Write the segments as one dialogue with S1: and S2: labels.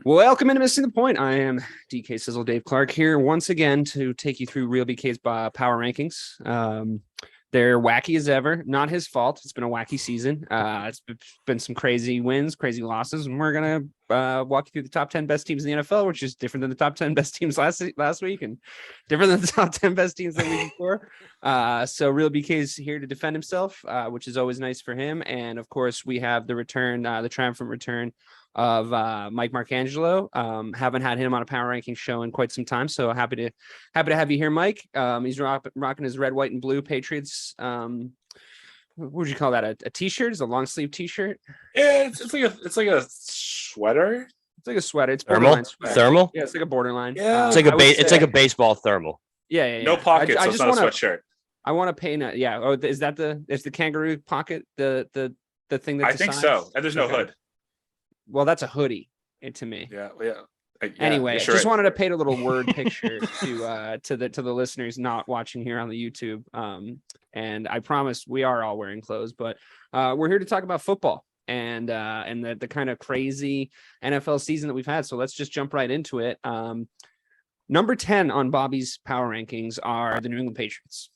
S1: Welcome into Missing the Point. I am DK Sizzle Dave Clark here once again to take you through Real BK's power rankings. They're wacky as ever. Not his fault. It's been a wacky season. It's been some crazy wins, crazy losses, and we're gonna walk you through the top 10 best teams in the NFL, which is different than the top 10 best teams last week, and different than the top 10 best teams the week before. So Real BK is here to defend himself, which is always nice for him. And of course, we have the return, the triumphant return of Mike Marcangelo. Haven't had him on a power ranking show in quite some time, so happy to have you here, Mike. He's rocking his red, white, and blue Patriots. What would you call that? A t-shirt? Is a long sleeve t-shirt?
S2: Yeah, it's like a sweater.
S1: It's like a sweater. It's
S3: thermal. Thermal.
S1: Yeah, it's like a borderline.
S2: Yeah,
S3: it's like a baseball thermal.
S1: Yeah.
S2: No pockets. So it's not a sweatshirt.
S1: I want to paint a Oh, is the kangaroo pocket the thing that
S2: I think so? And there's no hood.
S1: Well, that's a hoodie to me.
S2: Yeah.
S1: Anyway, just wanted to paint a little word picture to the listeners not watching here on the YouTube. And I promise we are all wearing clothes, but we're here to talk about football and the kind of crazy NFL season that we've had. So let's just jump right into it. Number 10 on Bobby's power rankings are the New England Patriots.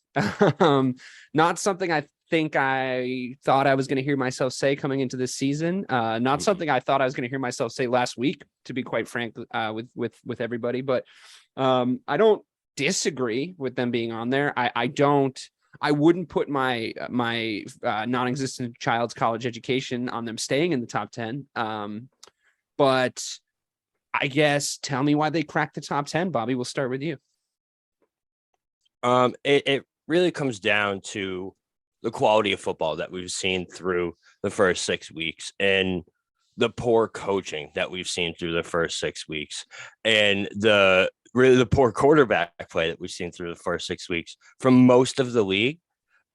S1: Not something I think I thought I was going to hear myself say coming into this season. Not something I thought I was going to hear myself say last week, to be quite frank, with everybody. But I don't disagree with them being on there. I wouldn't put my non-existent child's college education on them staying in the top 10. But I guess tell me why they cracked the top 10, Bobby. We'll start with you.
S3: It really comes down to the quality of football that we've seen through the first 6 weeks and the poor coaching that we've seen through the first 6 weeks and the poor quarterback play that we've seen through the first 6 weeks from most of the league.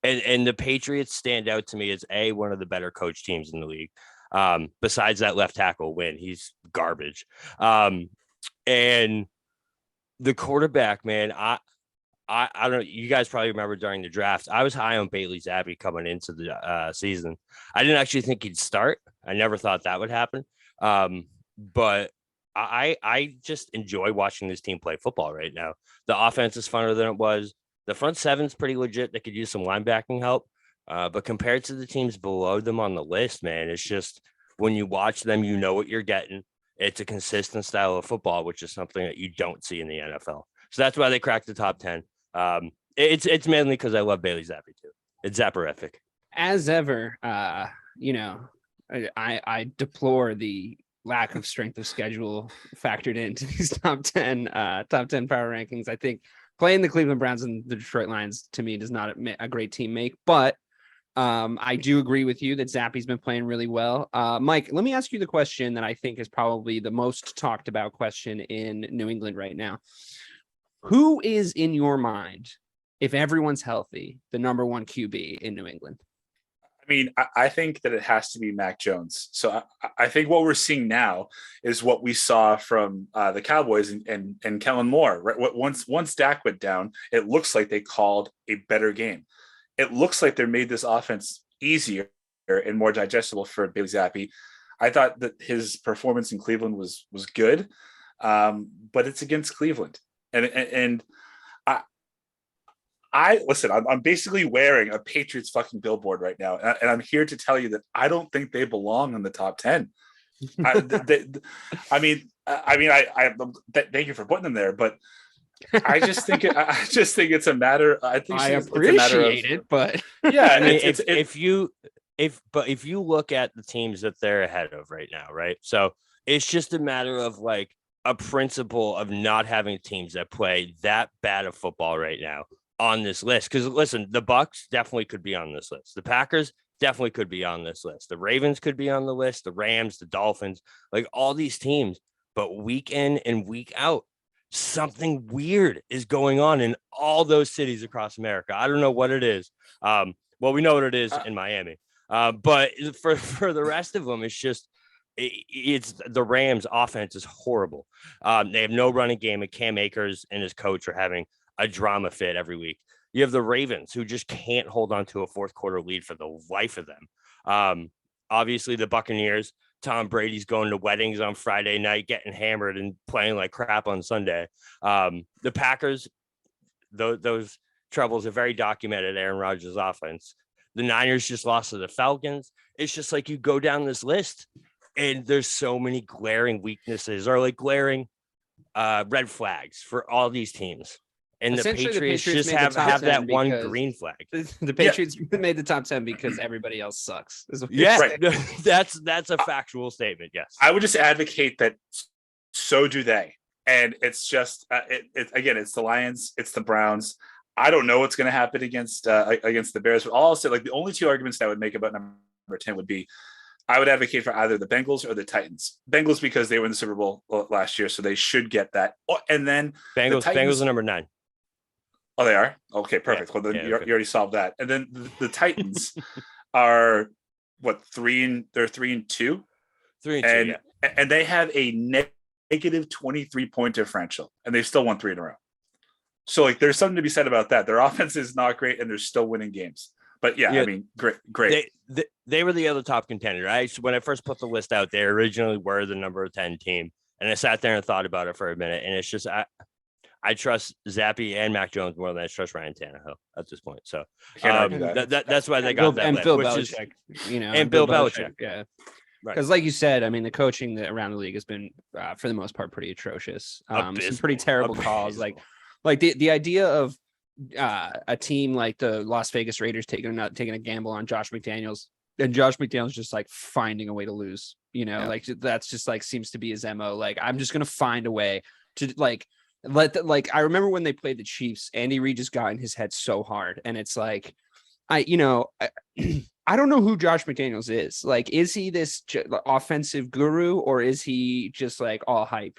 S3: And the Patriots stand out to me as one of the better coach teams in the league. Besides that left tackle win, he's garbage. And the quarterback, man, I don't know. You guys probably remember during the draft, I was high on Bailey Zappi coming into the season. I didn't actually think he'd start. I never thought that would happen. But I just enjoy watching this team play football right now. The offense is funner than it was. The front seven's pretty legit. They could use some linebacking help. But compared to the teams below them on the list, man, it's just when you watch them, you know what you're getting. It's a consistent style of football, which is something that you don't see in the NFL. So that's why they cracked the top 10. It's mainly because I love Bailey Zappi too. It's zapperific.
S1: As ever, I deplore the lack of strength of schedule factored into these top 10 power rankings. I think playing the Cleveland Browns and the Detroit Lions to me does not a great team make, but I do agree with you that Zappi's been playing really well. Mike, let me ask you the question that I think is probably the most talked about question in New England right now. Who is, in your mind, if everyone's healthy, the number one QB in New England?
S2: I mean, I think that it has to be Mac Jones. So I think what we're seeing now is what we saw from the Cowboys and Kellen Moore. Right? Once Dak went down, it looks like they called a better game. It looks like they made this offense easier and more digestible for Bailey Zappi. I thought that his performance in Cleveland was good, but it's against Cleveland. And I listen, I'm basically wearing a Patriots fucking billboard right now. And I'm here to tell you that I don't think they belong in the top 10. Thank you for putting them there, but I just think it's a matter. I appreciate
S1: it, but
S3: yeah, I mean, if you look at the teams that they're ahead of right now, right? So it's just a matter of like a principle of not having teams that play that bad of football right now on this list. Because listen, the Bucs definitely could be on this list. The Packers definitely could be on this list. The Ravens could be on the list. The Rams, the Dolphins, like all these teams. But week in and week out, something weird is going on in all those cities across America. I don't know what it is. Well, we know what it is in Miami. But for the rest of them, it's just it's the Rams offense is horrible. They have no running game, and Cam Akers and his coach are having a drama fit every week. You have the Ravens who just can't hold on to a fourth quarter lead for the life of them. Obviously the Buccaneers, Tom Brady's going to weddings on Friday night, getting hammered and playing like crap on Sunday. The Packers, those troubles are very documented. Aaron Rodgers' offense. The Niners just lost to the Falcons. It's just like you go down this list and there's so many glaring weaknesses or like glaring red flags for all these teams. And the Patriots just have that one green flag.
S1: The Patriots made the top 10 because everybody else sucks.
S3: Yeah, right. That's a factual statement. Yes.
S2: I would just advocate that so do they. And it's just, it's the Lions, it's the Browns. I don't know what's going to happen against the Bears, but also like the only two arguments that I would make about number 10 would be, I would advocate for either the Bengals or the Titans. Bengals because they were in the Super Bowl last year, so they should get that. And then
S3: Bengals are number 9.
S2: Oh, they are? Okay, perfect. Yeah, well, then you already solved that. And then the Titans are what, 3-2?
S3: 3-2, yeah.
S2: And they have a negative 23-point differential, and they've still won 3 in a row. So like there's something to be said about that. Their offense is not great and they're still winning games. But yeah, I mean, great.
S3: They were the other top contender. When I first put the list out, they originally were the number 10 team. And I sat there and thought about it for a minute. And it's just I trust Zappy and Mac Jones more than I trust Ryan Tannehill at this point. So that's why they got that.
S1: And Bill Belichick, and Bill Belichick. Yeah. Because like you said, I mean, the coaching around the league has been, for the most part, pretty atrocious. Some pretty terrible calls. Like the idea of a team like the Las Vegas Raiders taking a gamble on Josh McDaniels, and Josh McDaniels just like finding a way to lose, like that's just like seems to be his MO. Like, I'm just going to find a way to I remember when they played the Chiefs, Andy Reid just got in his head so hard. And it's like, I don't know who Josh McDaniels is. Like, is he this offensive guru or is he just like all hype,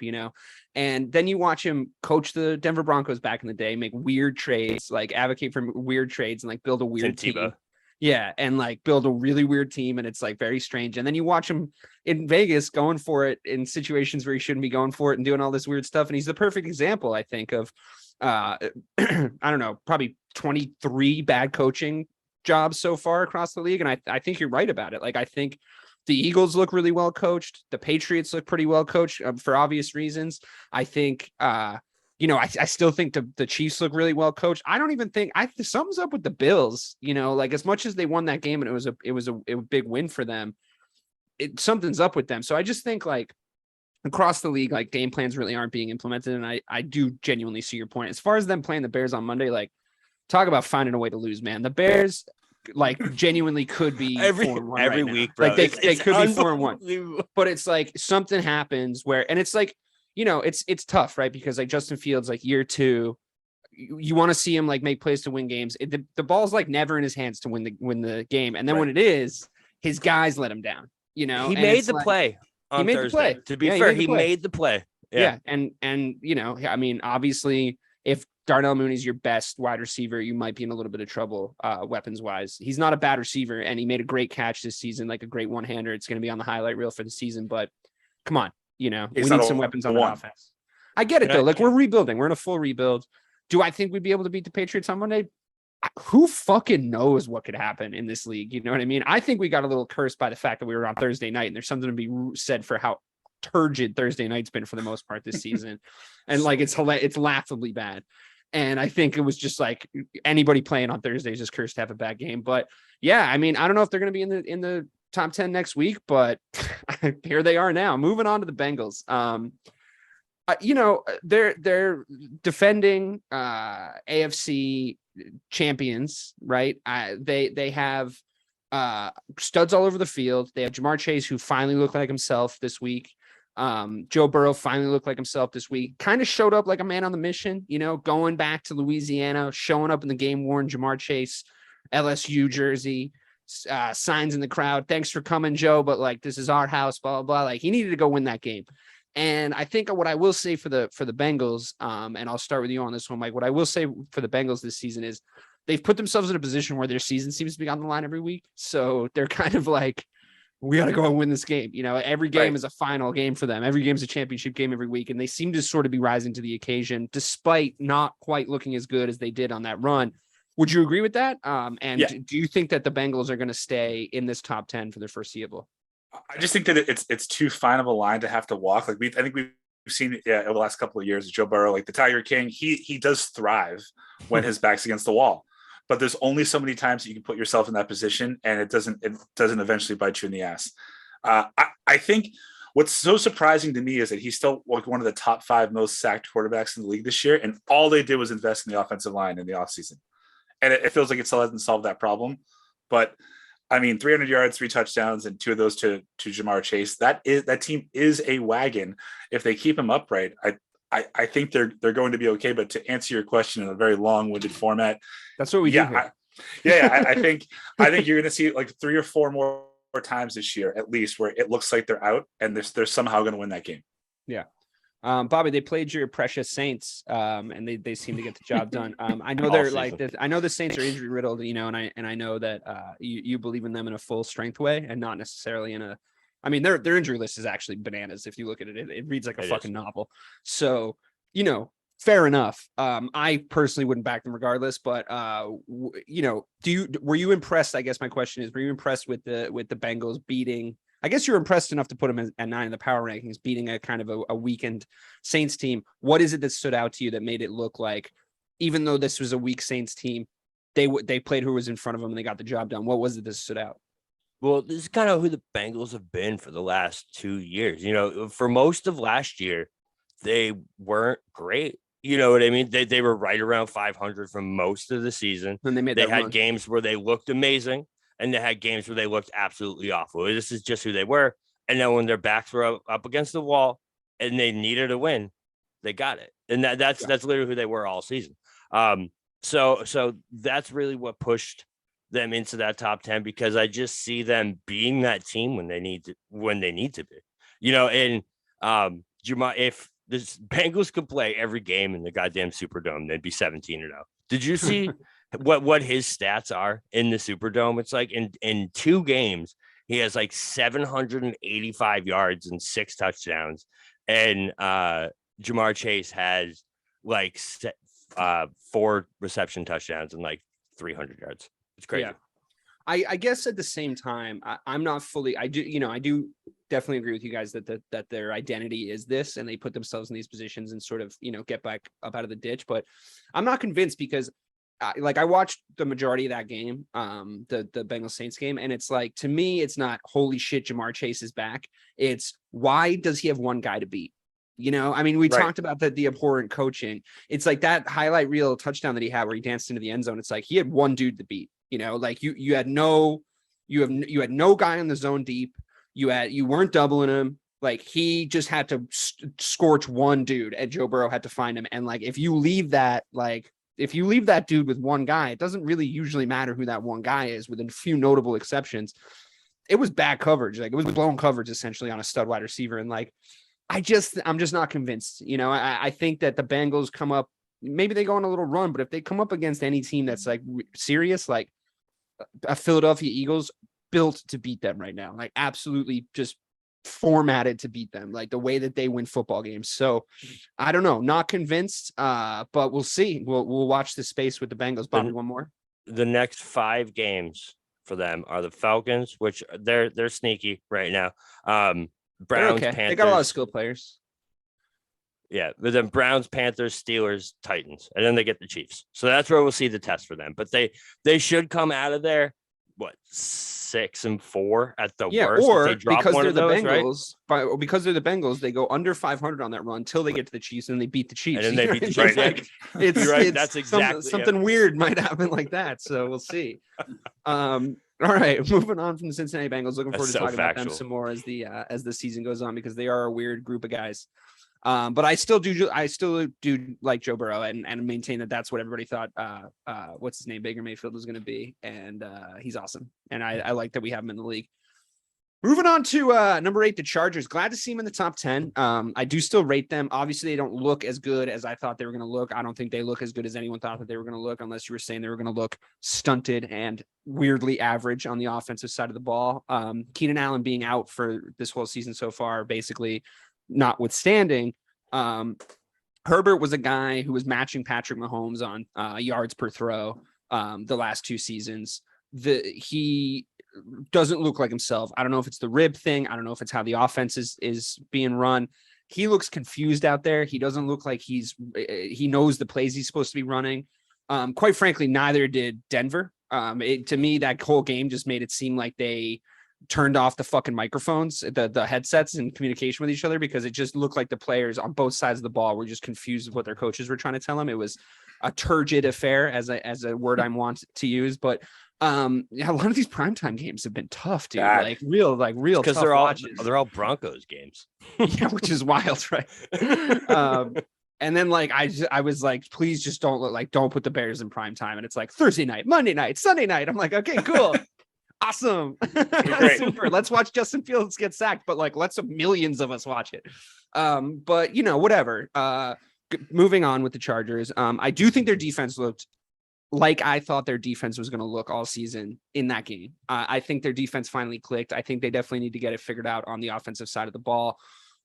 S1: And then you watch him coach the Denver Broncos back in the day, make weird trades, like advocate for weird trades and like build a weird team. Yeah. And like build a really weird team. And it's like very strange. And then you watch him in Vegas going for it in situations where he shouldn't be going for it and doing all this weird stuff. And he's the perfect example, I think, of, I don't know, probably 23 bad coaching jobs so far across the league. And I think you're right about it. Like, I think the Eagles look really well coached. The Patriots look pretty well coached for obvious reasons. I think, I still think the Chiefs look really well coached. I don't even think something's up with the Bills, like as much as they won that game and it was a big win for them, something's up with them. So I just think like across the league, like game plans really aren't being implemented. And I do genuinely see your point. As far as them playing the Bears on Monday, like talk about finding a way to lose, man. The Bears like genuinely could be
S3: every week, bro.
S1: Like they could be 4-1, but it's like something happens where, and it's like, it's tough, right? Because like Justin Fields, like year 2, you want to see him like make plays to win games. The ball's like never in his hands to win the game. And then when it is, his guys let him down, He
S3: made the play on Thursday. To be fair, he made the play.
S1: Yeah. And I mean, obviously if Darnell Mooney's your best wide receiver, you might be in a little bit of trouble weapons wise. He's not a bad receiver and he made a great catch this season, like a great one-hander. It's going to be on the highlight reel for the season, but come on, we need some weapons on the offense. I get it though. Like we're rebuilding. We're in a full rebuild. Do I think we'd be able to beat the Patriots on Monday? Who fucking knows what could happen in this league? You know what I mean? I think we got a little cursed by the fact that we were on Thursday night, and there's something to be said for how turgid Thursday night's been for the most part this season. And like, it's laughably bad. And I think it was just like anybody playing on Thursday is just cursed to have a bad game. But yeah, I mean, I don't know if they're going to be in the top 10 next week, but here they are now. Moving on to the Bengals. They're defending AFC champions, right? They have studs all over the field. They have Jamar Chase, who finally looked like himself this week. Joe Burrow finally looked like himself this week, kind of showed up like a man on the mission, going back to Louisiana, showing up in the game worn Jamar Chase LSU jersey, signs in the crowd. Thanks for coming, Joe. But like, this is our house, blah, blah, blah. Like he needed to go win that game. And I think what I will say for the Bengals, and I'll start with you on this one, Mike, what I will say for the Bengals this season is they've put themselves in a position where their season seems to be on the line every week. So they're kind of like, we got to go and win this game. Every game is a final game for them. Every game is a championship game every week. And they seem to sort of be rising to the occasion, despite not quite looking as good as they did on that run. Would you agree with that? Do you think that the Bengals are going to stay in this top 10 for the foreseeable?
S2: I just think that it's too fine of a line to have to walk. Like I think we've seen over the last couple of years, Joe Burrow, like the Tiger King, he does thrive when his back's against the wall. But there's only so many times that you can put yourself in that position, and it doesn't eventually bite you in the ass. I think what's so surprising to me is that he's still like one of the top 5 most sacked quarterbacks in the league this year, and all they did was invest in the offensive line in the offseason. And it feels like it still hasn't solved that problem. But I mean, 300 yards, 3 touchdowns, and 2 of those to Jamar Chase. That team is a wagon. If they keep him upright, I think they're going to be okay. But to answer your question in a very long-winded format,
S1: that's what we do
S2: here. I think you're going to see like 3 or 4 more times this year, at least, where it looks like they're out and they're somehow going to win that game.
S1: Yeah. Bobby, they played your precious Saints, and they seem to get the job done. I know they're like this. I know the Saints are injury riddled, and I know that you believe in them in a full strength way and not necessarily in a. I mean, their injury list is actually bananas. If you look at it, it reads like a fucking novel. So, fair enough. I personally wouldn't back them regardless, but were you impressed? I guess my question is, were you impressed with the Bengals beating? I guess you're impressed enough to put them at 9 in the power rankings, beating a kind of a weakened Saints team. What is it that stood out to you that made it look like, even though this was a weak Saints team, they played who was in front of them and they got the job done? What was it that stood out?
S3: Well, this is kind of who the Bengals have been for the last 2 years. For most of last year, they weren't great. You know what I mean? They were right around 500 for most of the season.
S1: And
S3: they had games where they looked amazing. And they had games where they looked absolutely awful. This is just who they were. And then when their backs were up against the wall and they needed a win, they got it. And that's literally who they were all season. So that's really what pushed them into that top 10, because I just see them being that team when they need to be. And if the Bengals could play every game in the goddamn Superdome, they'd be 17-0. Did you see what his stats are in the Superdome? It's like in 2 games, he has like 785 yards and 6 touchdowns. And Jamar Chase has like 4 reception touchdowns and like 300 yards. It's crazy.
S1: Yeah. I guess at the same time, I'm not fully, I do definitely agree with you guys that their identity is this, and they put themselves in these positions and sort of, get back up out of the ditch. But I'm not convinced, because I watched the majority of that game, the Bengals Saints game. And it's like, to me, it's not holy shit, Jamar Chase is back. It's why does he have one guy to beat? I mean, we talked about the abhorrent coaching. It's like that highlight reel touchdown that he had where he danced into the end zone. It's like he had one dude to beat. Like you had no guy in the zone deep. You weren't doubling him. Like he just had to scorch one dude, and Joe Burrow had to find him. And like if you leave that dude with one guy, it doesn't really usually matter who that one guy is, with a few notable exceptions. It was bad coverage. Like it was blown coverage essentially on a stud wide receiver. And like I'm just not convinced. I think that the Bengals come up, maybe they go on a little run, but if they come up against any team that's like serious, like a Philadelphia Eagles, built to beat them right now, like absolutely just formatted to beat them, like the way that they win football games. So I don't know, not convinced, but we'll see. We'll watch the space with the Bengals. Bobby, one more.
S3: The next 5 games for them are the Falcons, which they're sneaky right now. Browns, Panthers.
S1: They got a lot of skilled players.
S3: Yeah, but then Browns, Panthers, Steelers, Titans, and then they get the Chiefs. So that's where we'll see the test for them. But they should come out of there 6-4 at the worst.
S1: Or
S3: if they drop
S1: because
S3: one
S1: they're
S3: of
S1: the
S3: those,
S1: Bengals, right? Because they're the Bengals, they go under 500 on that run until they get to the Chiefs, and they beat the Chiefs.
S3: And then they beat the Chiefs.
S1: Like, it's
S3: right. That's exactly
S1: something weird might happen like that. So we'll see. All right, moving on from the Cincinnati Bengals. Looking forward to talking about them some more as the season goes on, because they are a weird group of guys. But I still do like Joe Burrow and maintain that that's what everybody thought. What's his name? Baker Mayfield was going to be. And he's awesome. And I like that we have him in the league. Moving on to number 8, the Chargers. Glad to see him in the top 10. I do still rate them. Obviously, they don't look as good as I thought they were going to look. I don't think they look as good as anyone thought that they were going to look, unless you were saying they were going to look stunted and weirdly average on the offensive side of the ball. Keenan Allen being out for this whole season so far, basically notwithstanding, Herbert was a guy who was matching Patrick Mahomes on yards per throw the last 2 seasons. He doesn't look like himself. I don't know if it's the rib thing. I don't know if it's how the offense is being run. He looks confused out there. He doesn't look like he knows the plays he's supposed to be running. Quite frankly, neither did Denver. To me, that whole game just made it seem like they turned off the fucking microphones, the headsets in communication with each other, because it just looked like the players on both sides of the ball were just confused with what their coaches were trying to tell them. It was a turgid affair, as a word I want to use. But yeah, a lot of these primetime games have been tough, dude. Real
S3: because they're all Broncos games.
S1: Yeah, which is wild, right? And then I was like, please just don't put the Bears in prime time. And it's like Thursday night, Monday night, Sunday night. I'm like, okay, cool. Awesome. Super. Let's watch Justin Fields get sacked, but let's millions of us watch it. But whatever. Moving on with the Chargers. I do think their defense looked like I thought their defense was going to look all season in that game. I think their defense finally clicked. I think they definitely need to get it figured out on the offensive side of the ball.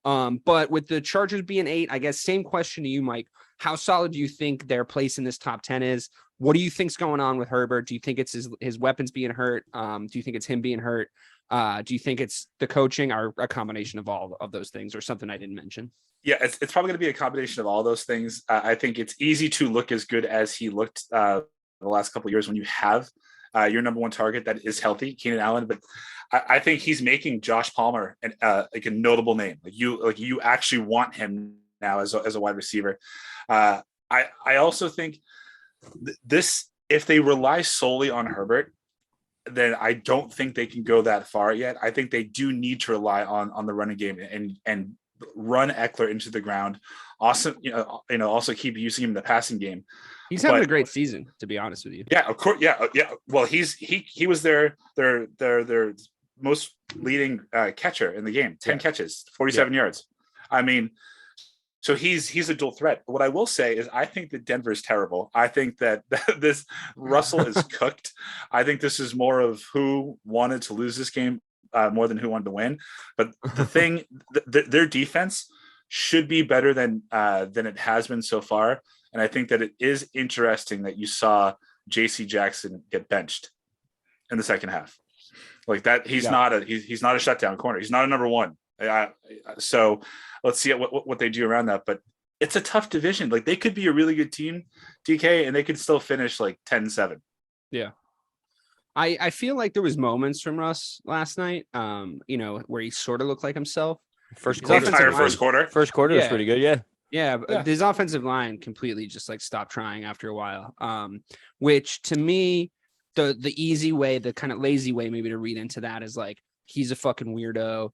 S1: But with the Chargers being 8, I guess same question to you, Mike. How solid do you think their place in this top 10 is? What do you think's going on with Herbert? Do you think it's his weapons being hurt? Do you think it's him being hurt? Do you think it's the coaching, or a combination of all of those things, or something I didn't mention?
S2: Yeah, it's probably going to be a combination of all those things. I think it's easy to look as good as he looked the last couple of years when you have your number one target that is healthy, Keenan Allen. But I think he's making Josh Palmer a notable name. You actually want him now as a wide receiver. I also think this, if they rely solely on Herbert, then I don't think they can go that far yet. I think they do need to rely on the running game and run Eckler into the ground. Also, also keep using him in the passing game.
S1: He's having a great season, to be honest with you.
S2: Yeah, of course. Yeah. Well, he was their most leading catcher in the game. 10 catches, 47 yards. I mean, so he's a dual threat. What I will say is I think that Denver is terrible. I think that this Russell is cooked. I think this is more of who wanted to lose this game more than who wanted to win. But the thing, their defense should be better than it has been so far. And I think that it is interesting that you saw J.C. Jackson get benched in the second half. Like that, he's not a shutdown corner. He's not a number one. So let's see what they do around that. But it's a tough division. Like they could be a really good team, DK, and they could still finish 10-7.
S1: Yeah. I feel like there was moments from Russ last night, where he sort of looked like himself.
S2: First quarter
S3: was pretty good. Yeah.
S1: Yeah, his offensive line completely just stopped trying after a while. Which to me, the easy way, the kind of lazy way maybe to read into that is he's a fucking weirdo.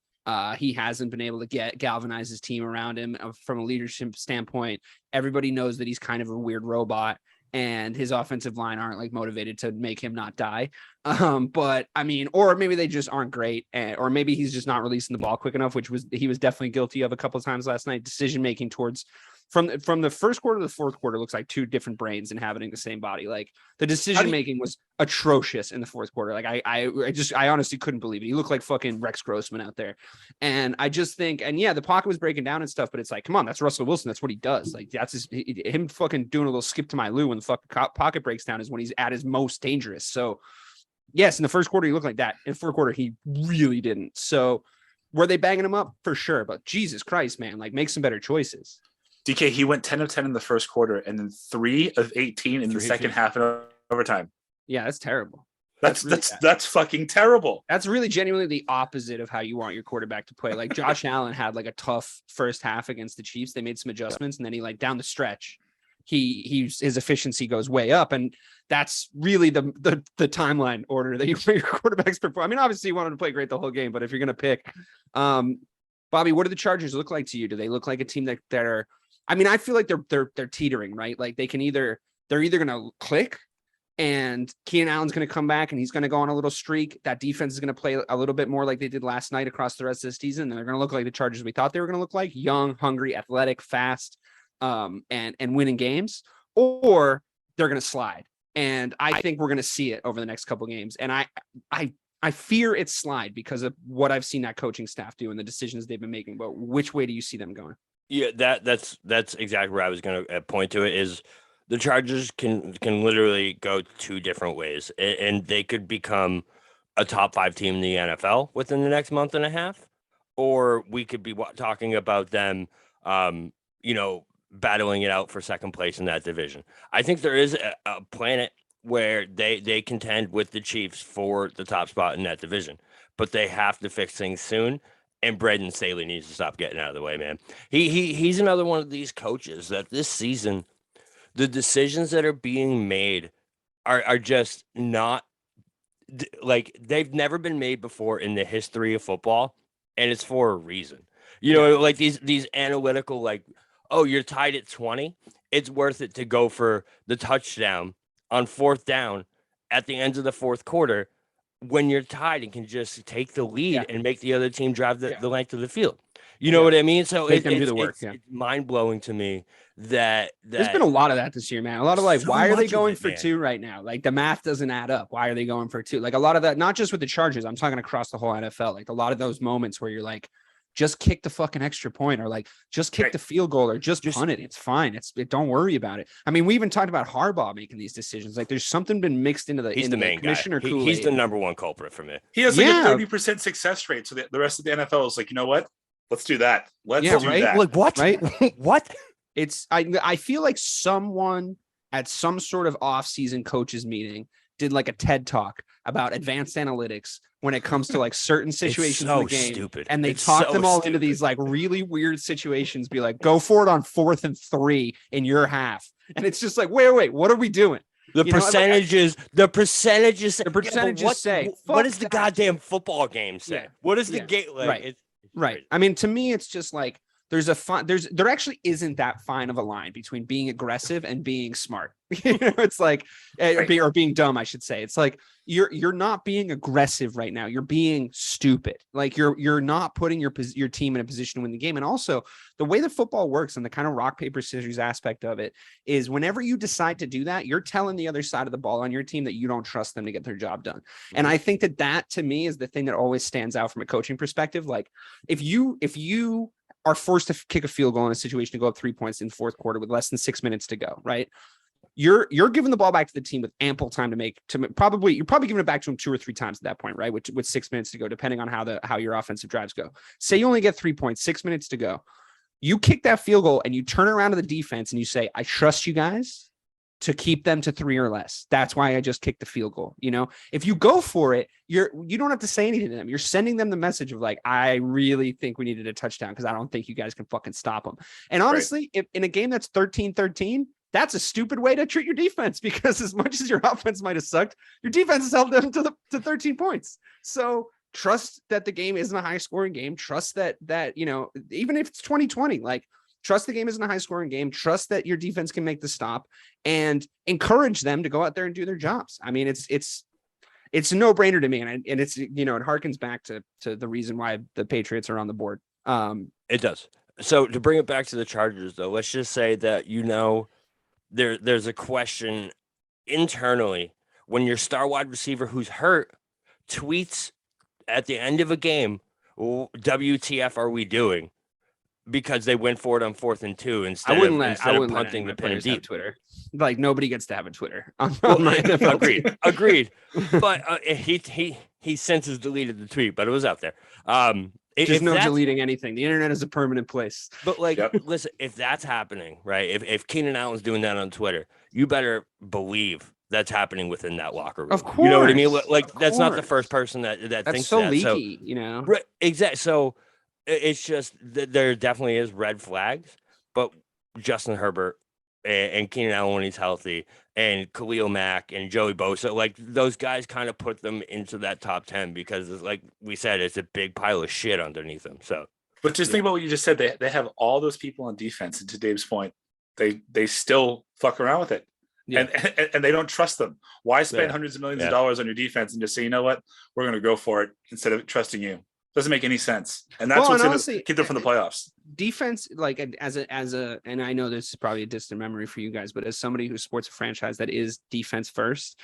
S1: He hasn't been able to galvanize his team around him from a leadership standpoint. Everybody knows that he's kind of a weird robot, and his offensive line aren't motivated to make him not die. But I mean, or maybe they just aren't great, or maybe he's just not releasing the ball quick enough, he was definitely guilty of a couple of times last night. Decision making towards from the first quarter to the fourth quarter looks like two different brains inhabiting the same body. The decision making was atrocious in the fourth quarter. I honestly couldn't believe it. He looked like fucking Rex Grossman out there. And I just think, and yeah, the pocket was breaking down and stuff, but it's come on, that's Russell Wilson. That's what he does. That's him fucking doing a little skip to my Lou when the fucking pocket breaks down is when he's at his most dangerous. So yes, in the first quarter, he looked like that. In the fourth quarter, he really didn't. So were they banging him up? For sure. But Jesus Christ, man, make some better choices.
S2: DK, he went 10 of 10 in the first quarter and then 3 of 18 in the second half in overtime.
S1: Yeah, that's terrible.
S2: That's fucking terrible.
S1: That's really genuinely the opposite of how you want your quarterback to play. Josh Allen had a tough first half against the Chiefs. They made some adjustments, and then he down the stretch, his efficiency goes way up, and that's really the timeline order that you want your quarterbacks perform. I mean, obviously you want him to play great the whole game, but if you're gonna pick, Bobby, what do the Chargers look like to you? Do they look like a team that are? I mean, I feel like they're teetering, right? They're either gonna click, and Keenan Allen's gonna come back and he's gonna go on a little streak. That defense is gonna play a little bit more like they did last night across the rest of the season, and they're gonna look like the Chargers we thought they were gonna look like: young, hungry, athletic, fast, and winning games. Or they're gonna slide, and I think we're gonna see it over the next couple of games. And I fear it's slide because of what I've seen that coaching staff do and the decisions they've been making. But which way do you see them going?
S3: Yeah, that's exactly where I was going to point to it. Is the Chargers can literally go two different ways, and they could become a top 5 team in the NFL within the next month and a half, or we could be talking about them, battling it out for second place in that division. I think there is a planet where they contend with the Chiefs for the top spot in that division, but they have to fix things soon. And Braden Staley needs to stop getting out of the way, man. He's another one of these coaches that this season, the decisions that are being made are just not like they've never been made before in the history of football, and it's for a reason. Like these analytical, like, oh, you're tied at 20. It's worth it to go for the touchdown on 4th down at the end of the 4th quarter when you're tied and can just take the lead and make the other team drive the length of the field. You know what I mean? So it's mind-blowing to me that there's
S1: been a lot of that this year, man. A lot of like, why are they going for 2 right now? Like the math doesn't add up. Why are they going for 2? Like a lot of that, not just with the Chargers. I'm talking across the whole NFL. Like a lot of those moments where you're like, just kick the fucking extra point, or like just kick the field goal, or just punt it. It's fine. Don't worry about it. I mean, we even talked about Harbaugh making these decisions. Like there's something been mixed into the,
S3: he's the main commissioner. He's the number one culprit for me.
S2: He has like a 30% success rate. So the rest of the NFL is like, you know what? Let's do that. Let's do that.
S3: Like what?
S1: Right?
S3: What?
S1: I feel like someone at some sort of off-season coaches meeting did like a TED talk about advanced analytics when it comes to like certain situations in the game.
S3: Stupid.
S1: And they talked them all into these like really weird situations, be like, go for it on 4th and 3 in your half. And it's just like, wait, what are we doing?
S3: The percentages say. What does the goddamn football game say? Yeah. What is the game? Like,
S1: right. I mean, to me, it's just like there actually isn't that fine of a line between being aggressive and being smart. It's like, or being dumb, I should say. It's like you're not being aggressive right now. You're being stupid. Like you're not putting your team in a position to win the game. And also the way that football works and the kind of rock, paper, scissors aspect of it is whenever you decide to do that, you're telling the other side of the ball on your team that you don't trust them to get their job done. Mm-hmm. And I think that to me is the thing that always stands out from a coaching perspective. Like if you are forced to kick a field goal in a situation to go up 3 points in 4th quarter with less than 6 minutes to go, right? You're giving the ball back to the team with ample time you're probably giving it back to them 2 or 3 times at that point, right? With 6 minutes to go, depending on how your offensive drives go. Say you only get 3 points, 6 minutes to go. You kick that field goal and you turn around to the defense and you say, I trust you guys to keep them to 3 or less. That's why I just kicked the field goal. If you go for it, you don't have to say anything to them. You're sending them the message of like, I really think we needed a touchdown because I don't think you guys can fucking stop them. And honestly, if in a game that's 13-13, that's a stupid way to treat your defense, because as much as your offense might have sucked, your defense has held them to 13 points. So trust that the game isn't a high scoring game. Trust that, even if it's 2020, like, trust the game isn't a high scoring game. Trust that your defense can make the stop, and encourage them to go out there and do their jobs. I mean, it's a no brainer to me. And it's, it harkens back to the reason why the Patriots are on the board.
S3: It does. So to bring it back to the Chargers though, let's just say that, there's a question internally when your star wide receiver who's hurt tweets at the end of a game, WTF are we doing? Because they went for it on 4th and 2 instead of punting the pin deep.
S1: Twitter, like nobody gets to have a Twitter.
S3: Agreed. But he since has deleted the tweet, but it was out there.
S1: There's no deleting anything. The internet is a permanent place.
S3: But listen, if that's happening, right? If Keenan Allen's doing that on Twitter, you better believe that's happening within that locker room.
S1: Of course,
S3: you know what I mean. Like that's not the first person that thinks
S1: so
S3: that.
S1: Leaky,
S3: Right, exactly. So it's just that there definitely is red flags, but Justin Herbert and Keenan Allen when he's healthy, and Khalil Mack and Joey Bosa, like those guys kind of put them into that top 10 because, like we said, it's a big pile of shit underneath them. So,
S2: but just think about what you just said. They have all those people on defense, and to Dave's point, they still fuck around with it, and they don't trust them. Why spend hundreds of millions of dollars on your defense and just say, you know what, we're going to go for it instead of trusting you? Doesn't make any sense, and that's what's going to keep them from the playoffs.
S1: Defense, like as a, and I know this is probably a distant memory for you guys, but as somebody who supports a franchise that is defense first,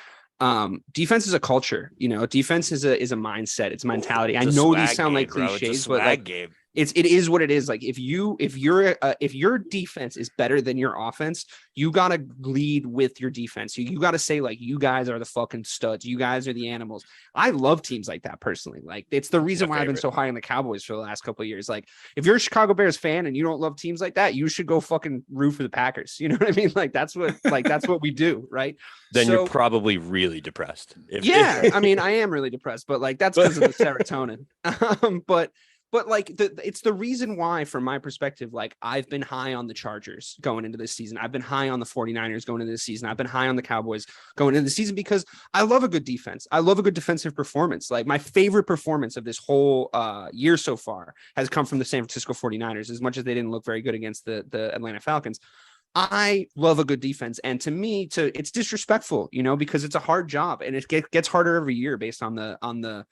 S1: defense is a culture. Defense is a mindset. It's a mentality. I know these sound like cliches, but like, it is what it is. Like if your defense is better than your offense, you got to lead with your defense. You got to say like, you guys are the fucking studs. You guys are the animals. I love teams like that personally. Like it's the reason why I've been so high on the Cowboys for the last couple of years. Like if you're a Chicago Bears fan and you don't love teams like that, you should go fucking root for the Packers. You know what I mean? Like that's what we do. Right.
S3: Then you're probably really depressed.
S1: I mean, I am really depressed, but like, that's because of the serotonin. But like it's the reason why, from my perspective, like I've been high on the Chargers going into this season. I've been high on the 49ers going into this season. I've been high on the Cowboys going into the season because I love a good defense. I love a good defensive performance. Like my favorite performance of this whole year so far has come from the San Francisco 49ers, as much as they didn't look very good against the Atlanta Falcons. I love a good defense. And to me, it's disrespectful, because it's a hard job and it gets harder every year based on the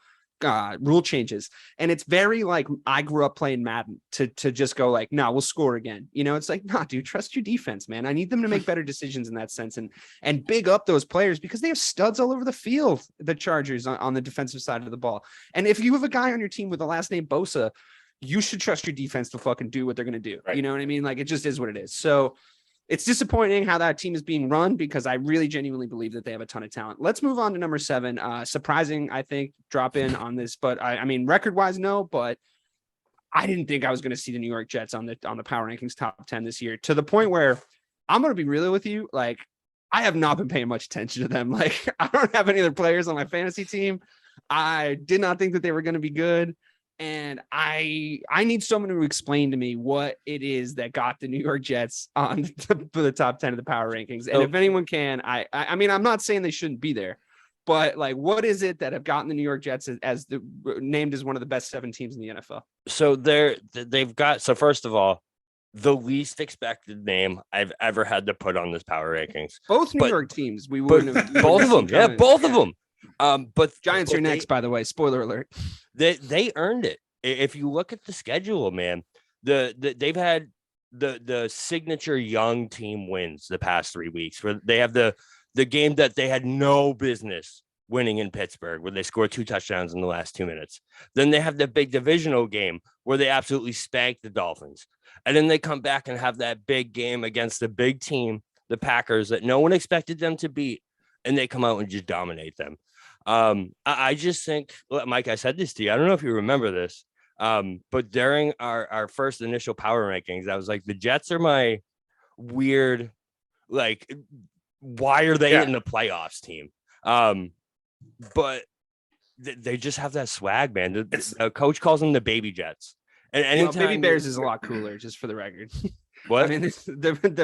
S1: rule changes. And it's very like, I grew up playing Madden to just go like, no, we'll score again. It's like, nah, dude, trust your defense, man. I need them to make better decisions in that sense and big up those players because they have studs all over the field, the Chargers on the defensive side of the ball. And if you have a guy on your team with the last name Bosa, you should trust your defense to fucking do what they're going to do. Right. You know what I mean? Like it just is what it is. So it's disappointing how that team is being run because I really genuinely believe that they have a ton of talent. Let's move on to number 7. Surprising, I think, drop in on this, but I mean, record-wise, no, but I didn't think I was going to see the New York Jets on the Power Rankings top 10 this year, to the point where I'm going to be real with you. Like, I have not been paying much attention to them. Like, I don't have any other players on my fantasy team. I did not think that they were going to be good. And I need someone to explain to me what it is that got the New York Jets on the top 10 of the power rankings. And if anyone can, I mean, I'm not saying they shouldn't be there, but like, what is it that have gotten the New York Jets as named as one of the best 7 teams in the NFL?
S3: So they've got, so first of all, the least expected name I've ever had to put on this power rankings.
S1: Both New York teams, we wouldn't have.
S3: Both of them. Yeah, both of them. But
S1: Giants are next, by the way. Spoiler alert.
S3: They earned it. If you look at the schedule, man, they've had the signature young team wins the past 3 weeks, where they have the game that they had no business winning in Pittsburgh, where they scored 2 touchdowns in the last 2 minutes. Then they have the big divisional game where they absolutely spanked the Dolphins. And then they come back and have that big game against the big team, the Packers, that no one expected them to beat. And they come out and just dominate them. I just think, Mike, I said this to you. I don't know if you remember this, but during our first initial power rankings, I was like, the Jets are my weird, like, why are they in the playoffs team? But they just have that swag, man. The coach calls them the baby Jets. And anytime,
S1: Baby Bears is a lot cooler, just for the record.
S3: What?
S1: I mean,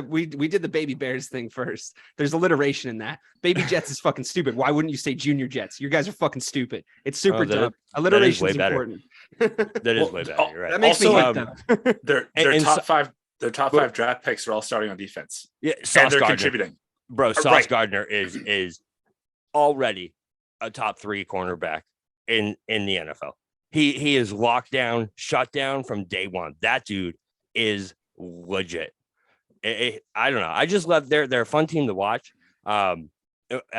S1: we did the Baby Bears thing first. There's alliteration in that. Baby Jets is fucking stupid. Why wouldn't you say Junior Jets? You guys are fucking stupid. It's super dumb. Alliteration is important.
S3: That is way better. You're right.
S1: That makes me like them.
S2: Their top 5 draft picks are all starting on defense.
S3: Yeah,
S2: and they're contributing.
S3: Bro, Sauce Gardner is already a top 3 cornerback in the NFL. He is locked down, shut down from day one. That dude is legit. I don't know. I just love they're a fun team to watch, at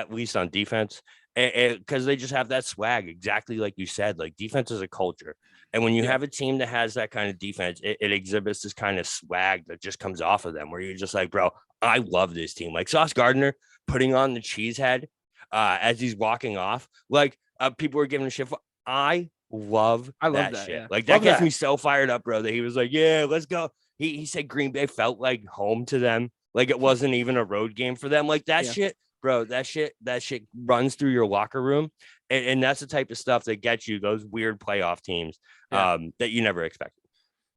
S3: least on defense, because they just have that swag, exactly like you said. Like, defense is a culture, and when you have a team that has that kind of defense, it exhibits this kind of swag that just comes off of them, where you're just like, bro, I love this team. Like Sauce Gardner putting on the cheese head as he's walking off, like people were giving a shit for. I love that shit. Yeah. Like, that gets me so fired up, bro, that he was like, yeah, let's go. He said Green Bay felt like home to them. Like, it wasn't even a road game for them. Like, that shit, bro, that shit runs through your locker room. And that's the type of stuff that gets you those weird playoff teams that you never expected.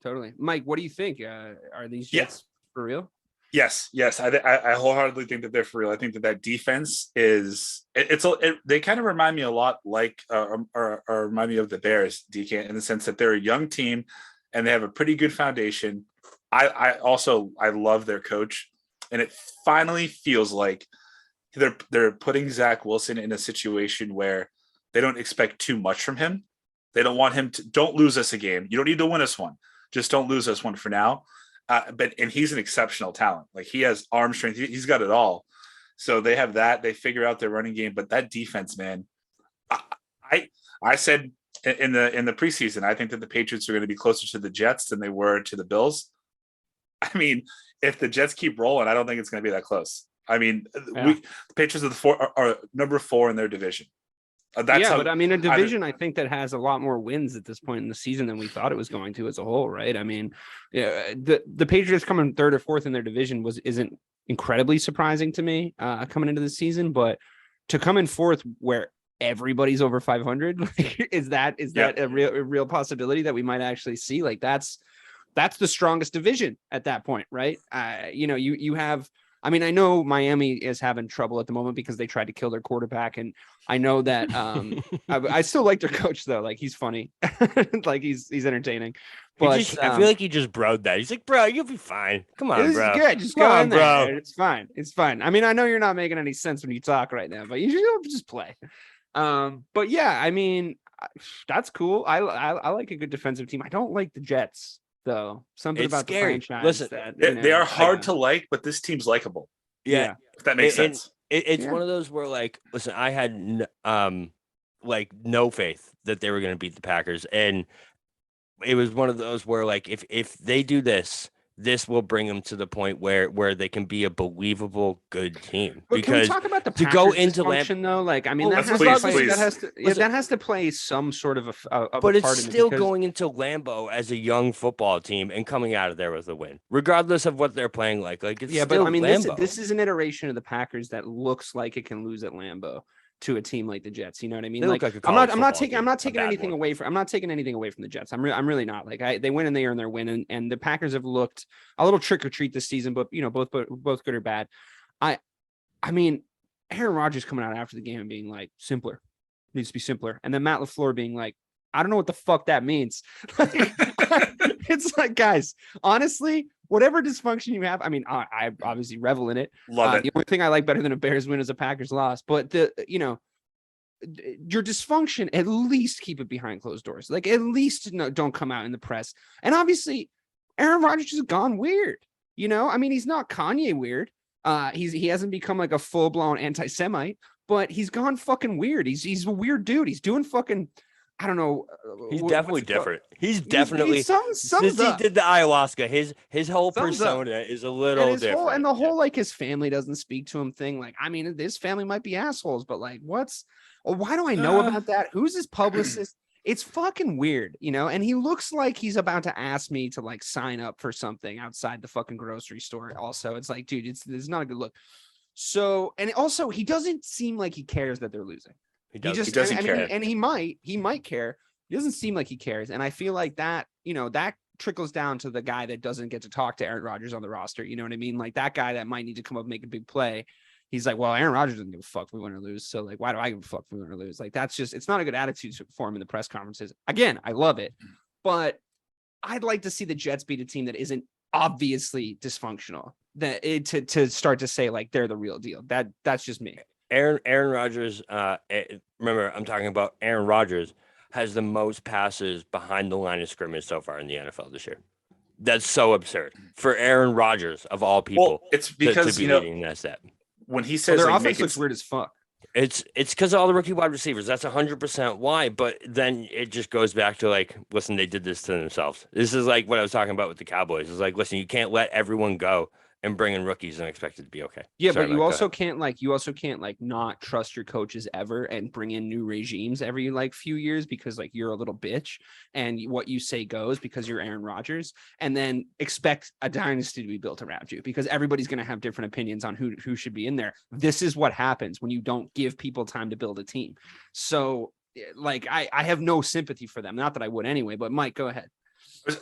S3: Totally.
S1: Mike, what do you think? Are these Jets for real?
S2: Yes. I wholeheartedly think that they're for real. I think that defense is they kind of remind me a lot like or remind me of the Bears, DK, in the sense that they're a young team and they have a pretty good foundation. I love their coach, and it finally feels like they're putting Zach Wilson in a situation where they don't expect too much from him. They don't want him to, don't lose us a game. You don't need to win us one. Just don't lose us one for now. But he's an exceptional talent. Like, he has arm strength. He's got it all. So they have that. They figure out their running game. But that defense, man, I said in the preseason. I think that the Patriots are going to be closer to the Jets than they were to the Bills. I mean, if the Jets keep rolling, I don't think it's going to be that close. I mean, the Patriots are number 4 in their division.
S1: But I mean, a division I think that has a lot more wins at this point in the season than we thought it was going to as a whole, right? I mean, the Patriots coming 3rd or 4th in their division isn't incredibly surprising to me coming into the season, but to come in 4th where everybody's over 500, like, is that a real possibility that we might actually see? Like that's the strongest division at that point, right? You have. I mean, I know Miami is having trouble at the moment because they tried to kill their quarterback, and I know that I still like their coach though. Like he's funny, like he's entertaining. But
S3: I feel like he just broed that. He's like, bro, you'll be fine. Come on, bro.
S1: This is good. Just go in there. Bro. It's fine. It's fine. I mean, I know you're not making any sense when you talk right now, but you should just play. But yeah, I mean, that's cool. I like a good defensive team. I don't like the Jets. Though something about scary. The franchise.
S3: Listen,
S2: they are hard to like, but this team's likable.
S3: Yeah,
S2: if that makes sense.
S3: It's one of those where, like, listen, I had no faith that they were going to beat the Packers, and it was one of those where, like, if they do this will bring them to the point where they can be a believable good team.
S1: But
S3: because
S1: can we talk about the
S3: to go into
S1: though, like, I mean, that has to play some sort of a
S3: but it's
S1: part
S3: still going into Lambeau as a young football team and coming out of there with a win, regardless of what they're playing like. Like, it's still
S1: but I mean,
S3: Lambeau.
S1: this is an iteration of the Packers that looks like it can lose at Lambeau to a team like the Jets. You know what I mean?
S3: They
S1: like,
S3: I'm
S1: not taking anything away from the Jets. I'm really not. Like, they win and they earn their win, and the Packers have looked a little trick or treat this season, but both good or bad. I mean, Aaron Rodgers coming out after the game and being like, simpler, needs to be simpler, and then Matt LaFleur being like, I don't know what the fuck that means. It's like, guys, honestly, whatever dysfunction you have, I mean, I obviously revel in it.
S2: Love it.
S1: The only thing I like better than a Bears win is a Packers loss, but your dysfunction, at least keep it behind closed doors. Like, at least don't come out in the press. And obviously, Aaron Rodgers has gone weird. I mean, he's not Kanye weird. He hasn't become like a full blown anti-Semite, but he's gone fucking weird. He's a weird dude. He's doing fucking. I don't know.
S3: He's definitely different. He's definitely since he did the ayahuasca, his whole persona is a little different.
S1: And the whole like his family doesn't speak to him thing. Like, I mean, his family might be assholes, but like, why do I know about that? Who's his publicist? It's fucking weird, and he looks like he's about to ask me to like sign up for something outside the fucking grocery store. Also, it's like, dude, it's not a good look. So, and also he doesn't seem like he cares that they're losing. He doesn't care. And he might care. He doesn't seem like he cares. And I feel like that, that trickles down to the guy that doesn't get to talk to Aaron Rodgers on the roster. You know what I mean? Like, that guy that might need to come up and make a big play. He's like, well, Aaron Rodgers doesn't give a fuck if we win or lose. So like, why do I give a fuck if we win or lose? Like, it's not a good attitude for him in the press conferences. Again, I love it, but I'd like to see the Jets beat a team that isn't obviously dysfunctional, to start to say like, they're the real deal. That's just me.
S3: Aaron Rodgers, remember, I'm talking about Aaron Rodgers, has the most passes behind the line of scrimmage so far in the NFL this year. That's so absurd for Aaron Rodgers of all people.
S2: Well, it's because
S3: to be leading that step.
S2: When he says
S1: their offense looks weird as fuck.
S3: It's because of all the rookie wide receivers. That's 100% why. But then it just goes back to like, listen, they did this to themselves. This is like what I was talking about with the Cowboys. It's like, listen, you can't let everyone go and bring in rookies and expect it to be okay.
S1: Yeah, sorry, but you also can't not trust your coaches ever and bring in new regimes every like few years because like you're a little bitch and what you say goes because you're Aaron Rodgers, and then expect a dynasty to be built around you because everybody's going to have different opinions on who should be in there. This is what happens when you don't give people time to build a team. So like I have no sympathy for them. Not that I would anyway, but Mike, go ahead.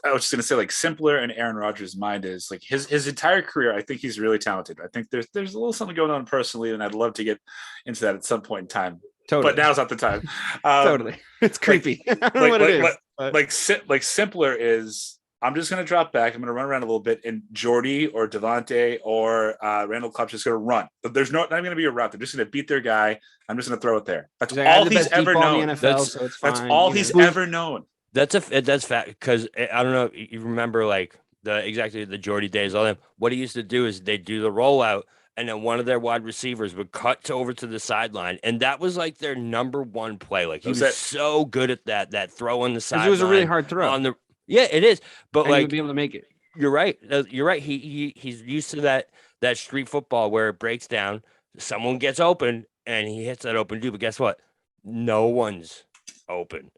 S2: I was just going to say, like, simpler in Aaron Rodgers' mind is like his entire career. I think he's really talented. I think there's a little something going on personally, and I'd love to get into that at some point in time.
S1: Totally.
S2: But now's not the time.
S1: Totally, it's creepy. I don't know what it is.
S2: Like simpler is, I'm just going to drop back. I'm going to run around a little bit, and Jordy or Devontae or Randall Cobb's just going to run. But there's not going to be a route. They're just going to beat their guy. I'm just going to throw it there. That's all he's ever known. That's all he's ever known.
S3: That's fact, because I don't know if you remember like the Jordy days, all them. What he used to do is they do the rollout and then one of their wide receivers would cut over to the sideline, and that was like their number one play. Like he was so good at that throw on the sideline.
S1: It was a really hard throw.
S3: Yeah, it is. But
S1: and he would be able to make it.
S3: You're right. You're right. He's used to that street football where it breaks down, someone gets open, and he hits that open dude. But guess what? No one's open.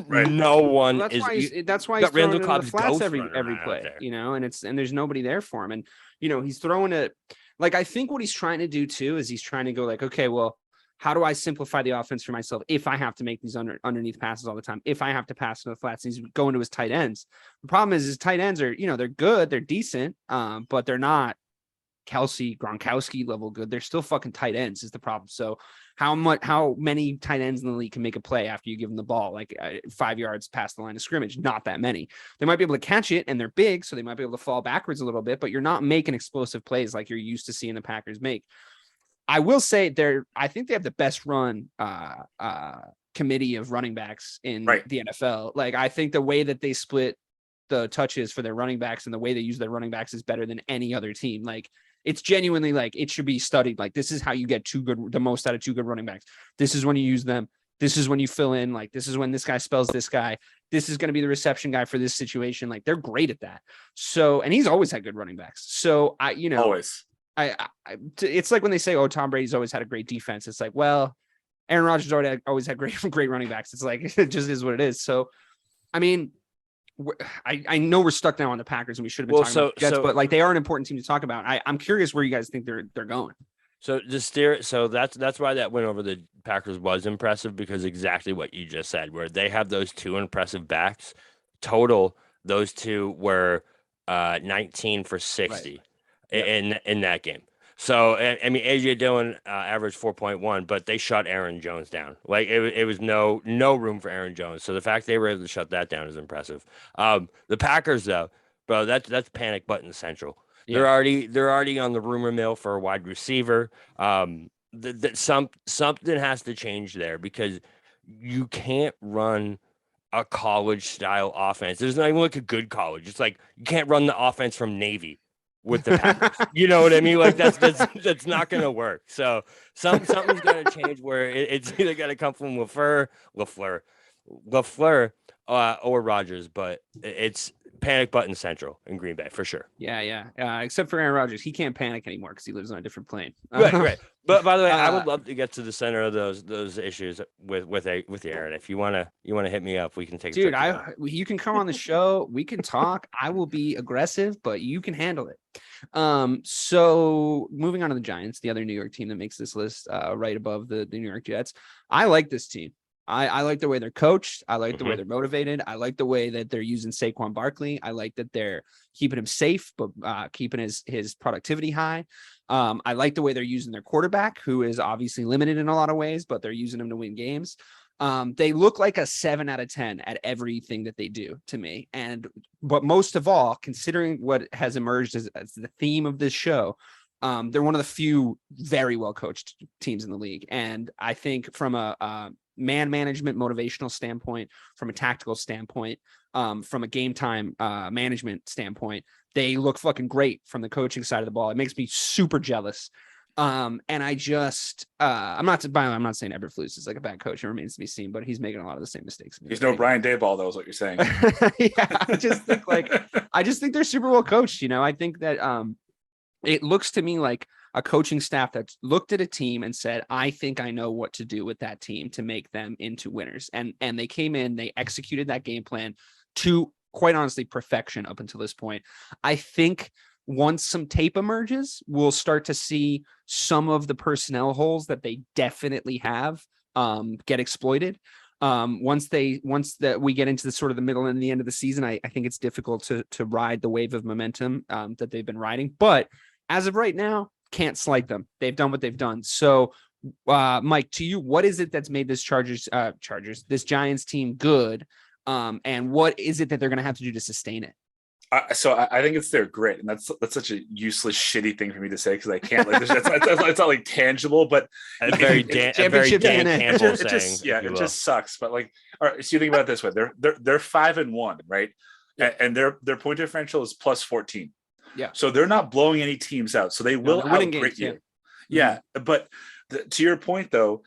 S3: Right. No one
S1: that's why he's throwing into the flats every play, and there's nobody there for him. And he's throwing it. Like, I think what he's trying to do too is he's trying to go like, okay, well, how do I simplify the offense for myself if I have to make these underneath passes all the time, if I have to pass to the flats? And he's going to his tight ends. The problem is his tight ends are, they're good, they're decent, but they're not Kelsey, Gronkowski level good. They're still fucking tight ends is the problem. So how many tight ends in the league can make a play after you give them the ball, like 5 yards past the line of scrimmage? Not that many. They might be able to catch it, and they're big, so they might be able to fall backwards a little bit, but you're not making explosive plays like you're used to seeing the Packers make. I will say I think they have the best run committee of running backs in the NFL. Like, I think the way that they split the touches for their running backs and the way they use their running backs is better than any other team. Like, it's genuinely like it should be studied. Like, this is how you get the most out of two good running backs. This is when you use them. This is when you fill in. Like, this is when this guy spells this guy. This is going to be the reception guy for this situation. Like, they're great at that. So, and he's always had good running backs. So
S2: always.
S1: It's like when they say, "Oh, Tom Brady's always had a great defense." It's like, well, Aaron Rodgers always had great running backs. It's like it just is what it is. So, I mean, I know we're stuck now on the Packers, and we should have been talking about the Jets, but like they are an important team to talk about. I'm curious where you guys think they're going.
S3: So that's why that win over the Packers was impressive, because exactly what you just said, where they have those two impressive backs. Total, those two were 19 for 60. Right. In that game. So, I mean, AJ Dillon averaged 4.1, but they shut Aaron Jones down. Like, it was no room for Aaron Jones. So the fact they were able to shut that down is impressive. The Packers, though, bro, that's panic button central. Yeah. They're already on the rumor mill for a wide receiver. Something has to change there, because you can't run a college style offense. There's not even like a good college. It's like you can't run the offense from Navy with the Packers. You know what I mean? Like that's not going to work. So something's going to change where it's either going to come from LaFleur, or Rodgers, but it's panic button central in Green Bay for sure.
S1: Yeah. Except for Aaron Rodgers, he can't panic anymore because he lives on a different plane.
S3: Right. But by the way, I would love to get to the center of those issues with Aaron. If you wanna hit me up, we can take.
S1: Dude, you can come on the show. We can talk. I will be aggressive, but you can handle it. So moving on to the Giants, the other New York team that makes this list, right above the New York Jets. I like this team. I like the way they're coached. I like the way they're motivated. I like the way that they're using Saquon Barkley. I like that they're keeping him safe, but keeping his productivity high. I like the way they're using their quarterback, who is obviously limited in a lot of ways, but they're using him to win games. They look like a 7 out of 10 at everything that they do to me. But most of all, considering what has emerged as the theme of this show, they're one of the few very well coached teams in the league. And I think from a man management, motivational standpoint, from a tactical standpoint, from a game time management standpoint, they look fucking great from the coaching side of the ball. It makes me super jealous. And I just, I'm not saying Eberflus is like a bad coach. It remains to be seen, but he's making a lot of the same mistakes.
S2: He's no Brian Daboll, though, is what you're saying.
S1: Yeah, I just think they're super well coached. I think that it looks to me like a coaching staff that's looked at a team and said, I think I know what to do with that team to make them into winners. And they came in, they executed that game plan to, quite honestly, perfection up until this point. I think once some tape emerges, we'll start to see some of the personnel holes that they definitely have get exploited. Once we get into the sort of the middle and the end of the season, I think it's difficult to ride the wave of momentum that they've been riding. But as of right now, can't slight them. They've done what they've done. So, Mike, to you, what is it that's made this this Giants team good? And what is it that they're going to have to do to sustain it?
S2: So I think it's their grit, and that's such a useless, shitty thing for me to say because I can't. Like, it's not like tangible, but
S3: it
S2: just sucks. But like, all right, so you think about it this way: they're 5-1, right? Yeah. And their point differential is plus 14.
S1: Yeah.
S2: So they're not blowing any teams out. So they will outgrit you. Yeah. But to your point, though,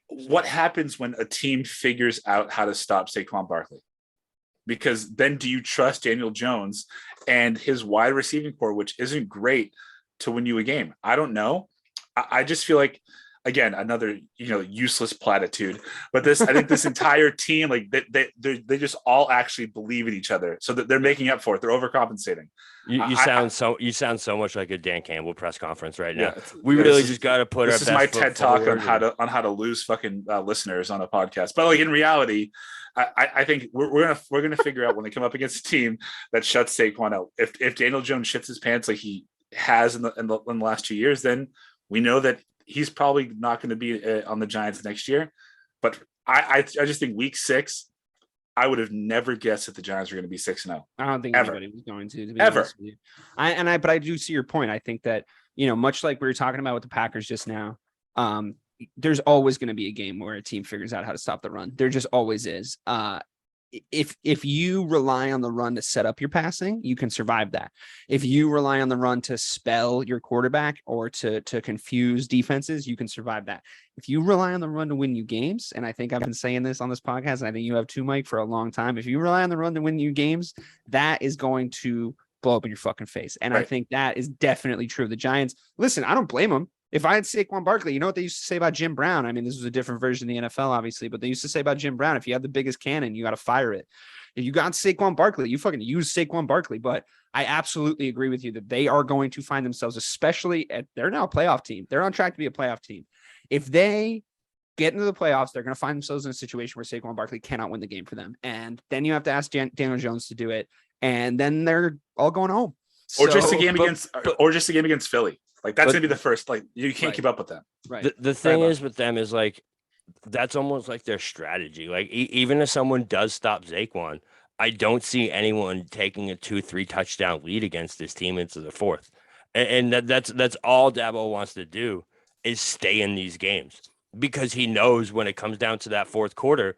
S2: what happens when a team figures out how to stop Saquon Barkley? Because then do you trust Daniel Jones and his wide receiving core, which isn't great, to win you a game? I don't know. I just feel like, again, another useless platitude. But I think this entire team, like they just all actually believe in each other, so that they're making up for it. They're overcompensating.
S3: You sound so much like a Dan Campbell press conference right now.
S2: Yeah,
S3: we really just got to put our best foot forward. This is my TED talk
S2: on how to lose fucking listeners on a podcast. But like in reality, I think we're gonna figure out when they come up against a team that shuts Saquon out. If Daniel Jones shits his pants like he has in the last 2 years, then we know that he's probably not going to be on the Giants next year. But I just think week 6, I would have never guessed that the Giants were going to be 6-0.
S1: I don't think anybody was going to be
S2: ever.
S1: Honest with you. But I do see your point. I think that, much like we were talking about with the Packers just now, there's always going to be a game where a team figures out how to stop the run. There just always is. If you rely on the run to set up your passing, you can survive that. If you rely on the run to spell your quarterback or to confuse defenses, you can survive that. If you rely on the run to win you games, and I think I've been saying this on this podcast, and I think you have too, Mike, for a long time. If you rely on the run to win you games, that is going to blow up in your fucking face. And right. I think that is definitely true of the Giants. Listen, I don't blame them. If I had Saquon Barkley, you know what they used to say about Jim Brown? I mean, this was a different version of the NFL, obviously, but they used to say about Jim Brown, if you have the biggest cannon, you got to fire it. If you got Saquon Barkley, you fucking use Saquon Barkley. But I absolutely agree with you that they are going to find themselves, especially they're now a playoff team. They're on track to be a playoff team. If they get into the playoffs, they're going to find themselves in a situation where Saquon Barkley cannot win the game for them. And then you have to ask Daniel Jones to do it. And then they're all going home.
S2: Or just a game against Philly. Like that's gonna be the first. Like you can't keep up with them.
S1: Right.
S3: The thing is with them is like that's almost like their strategy. Like even if someone does stop Saquon, I don't see anyone taking a 2-3 touchdown lead against this team into the fourth. And that's all Dabo wants to do is stay in these games because he knows when it comes down to that fourth quarter,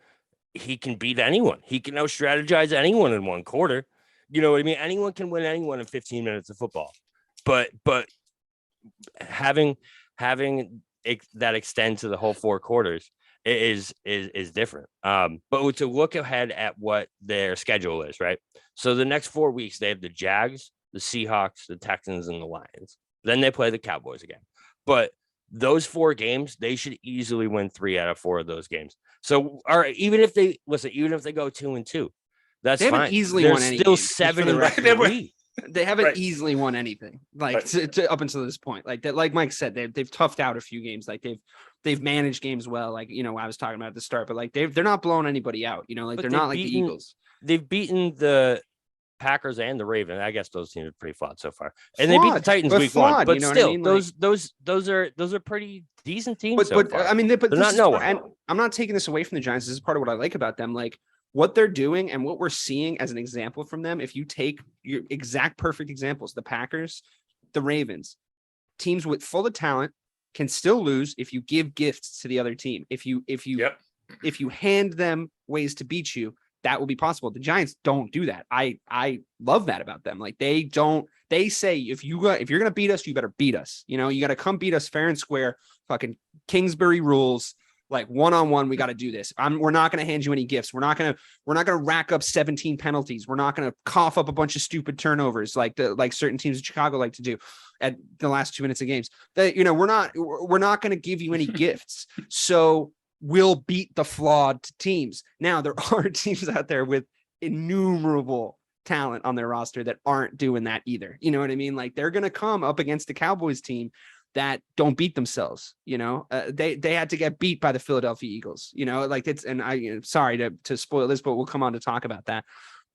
S3: he can beat anyone. He can out strategize anyone in one quarter. You know what I mean? Anyone can win anyone in 15 minutes of football. But having that extend to the whole 4 quarters is different. But to look ahead at what their schedule is, right? So the next 4 weeks, they have the Jags, the Seahawks, the Texans, and the Lions. Then they play the Cowboys again. But those 4 games, they should easily win 3 out of 4 of those games. So, all right, even if they go 2-2, that's
S1: they
S3: fine.
S1: Haven't easily
S3: They're
S1: won any
S3: still
S1: games.
S3: 7-3.
S1: They haven't
S2: right.
S1: easily won anything, like right. to up until this point. Like that, like Mike said, they've toughed out a few games. Like they've managed games well. Like I was talking about at the start, but like they're not blowing anybody out. Like they're not like the Eagles.
S3: They've beaten the Packers and the Ravens. I guess those teams are pretty flawed so far, and they beat the Titans week 1. But still, I mean? those are pretty decent teams.
S1: But
S3: far.
S1: I mean, they're not
S3: nowhere.
S1: And I'm not taking this away from the Giants. This is part of what I like about them. Like. What they're doing and what we're seeing as an example from them, if you take your exact perfect examples, the Packers, the Ravens, teams with full of talent can still lose if you give gifts to the other team. If you hand them ways to beat you, that will be possible. The Giants don't do that. I love that about them. Like they say if you're going to beat us, you better beat us. You got to come beat us fair and square. Fucking Kingsbury rules. Like one-on-one, we got to do this. We're not going to hand you any gifts. We're not going to rack up 17 penalties. We're not going to cough up a bunch of stupid turnovers like certain teams in Chicago like to do at the last 2 minutes of games. That we're not going to give you any gifts. So we'll beat the flawed teams. Now there are teams out there with innumerable talent on their roster that aren't doing that either. You know what I mean? Like they're going to come up against the Cowboys team that don't beat themselves. They had to get beat by the Philadelphia Eagles, like it's, and sorry to spoil this, but we'll come on to talk about that.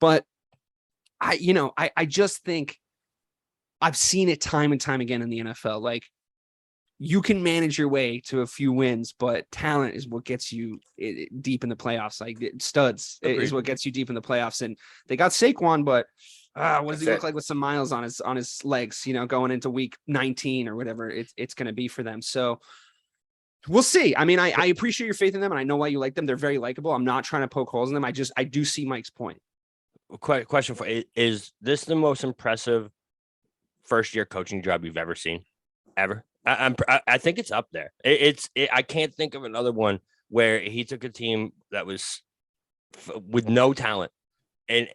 S1: But I just think I've seen it time and time again in the NFL. Like you can manage your way to a few wins, but talent is what gets you deep in the playoffs. Like studs is what gets you deep in the playoffs. And they got Saquon, but what does he look like with some miles on his legs, going into week 19 or whatever it's going to be for them. So we'll see. I mean, I appreciate your faith in them and I know why you like them. They're very likable. I'm not trying to poke holes in them. I do see Mike's point.
S3: Question for is this the most impressive first year coaching job you've ever seen, ever. I think it's up there. I can't think of another one where he took a team that was with no talent and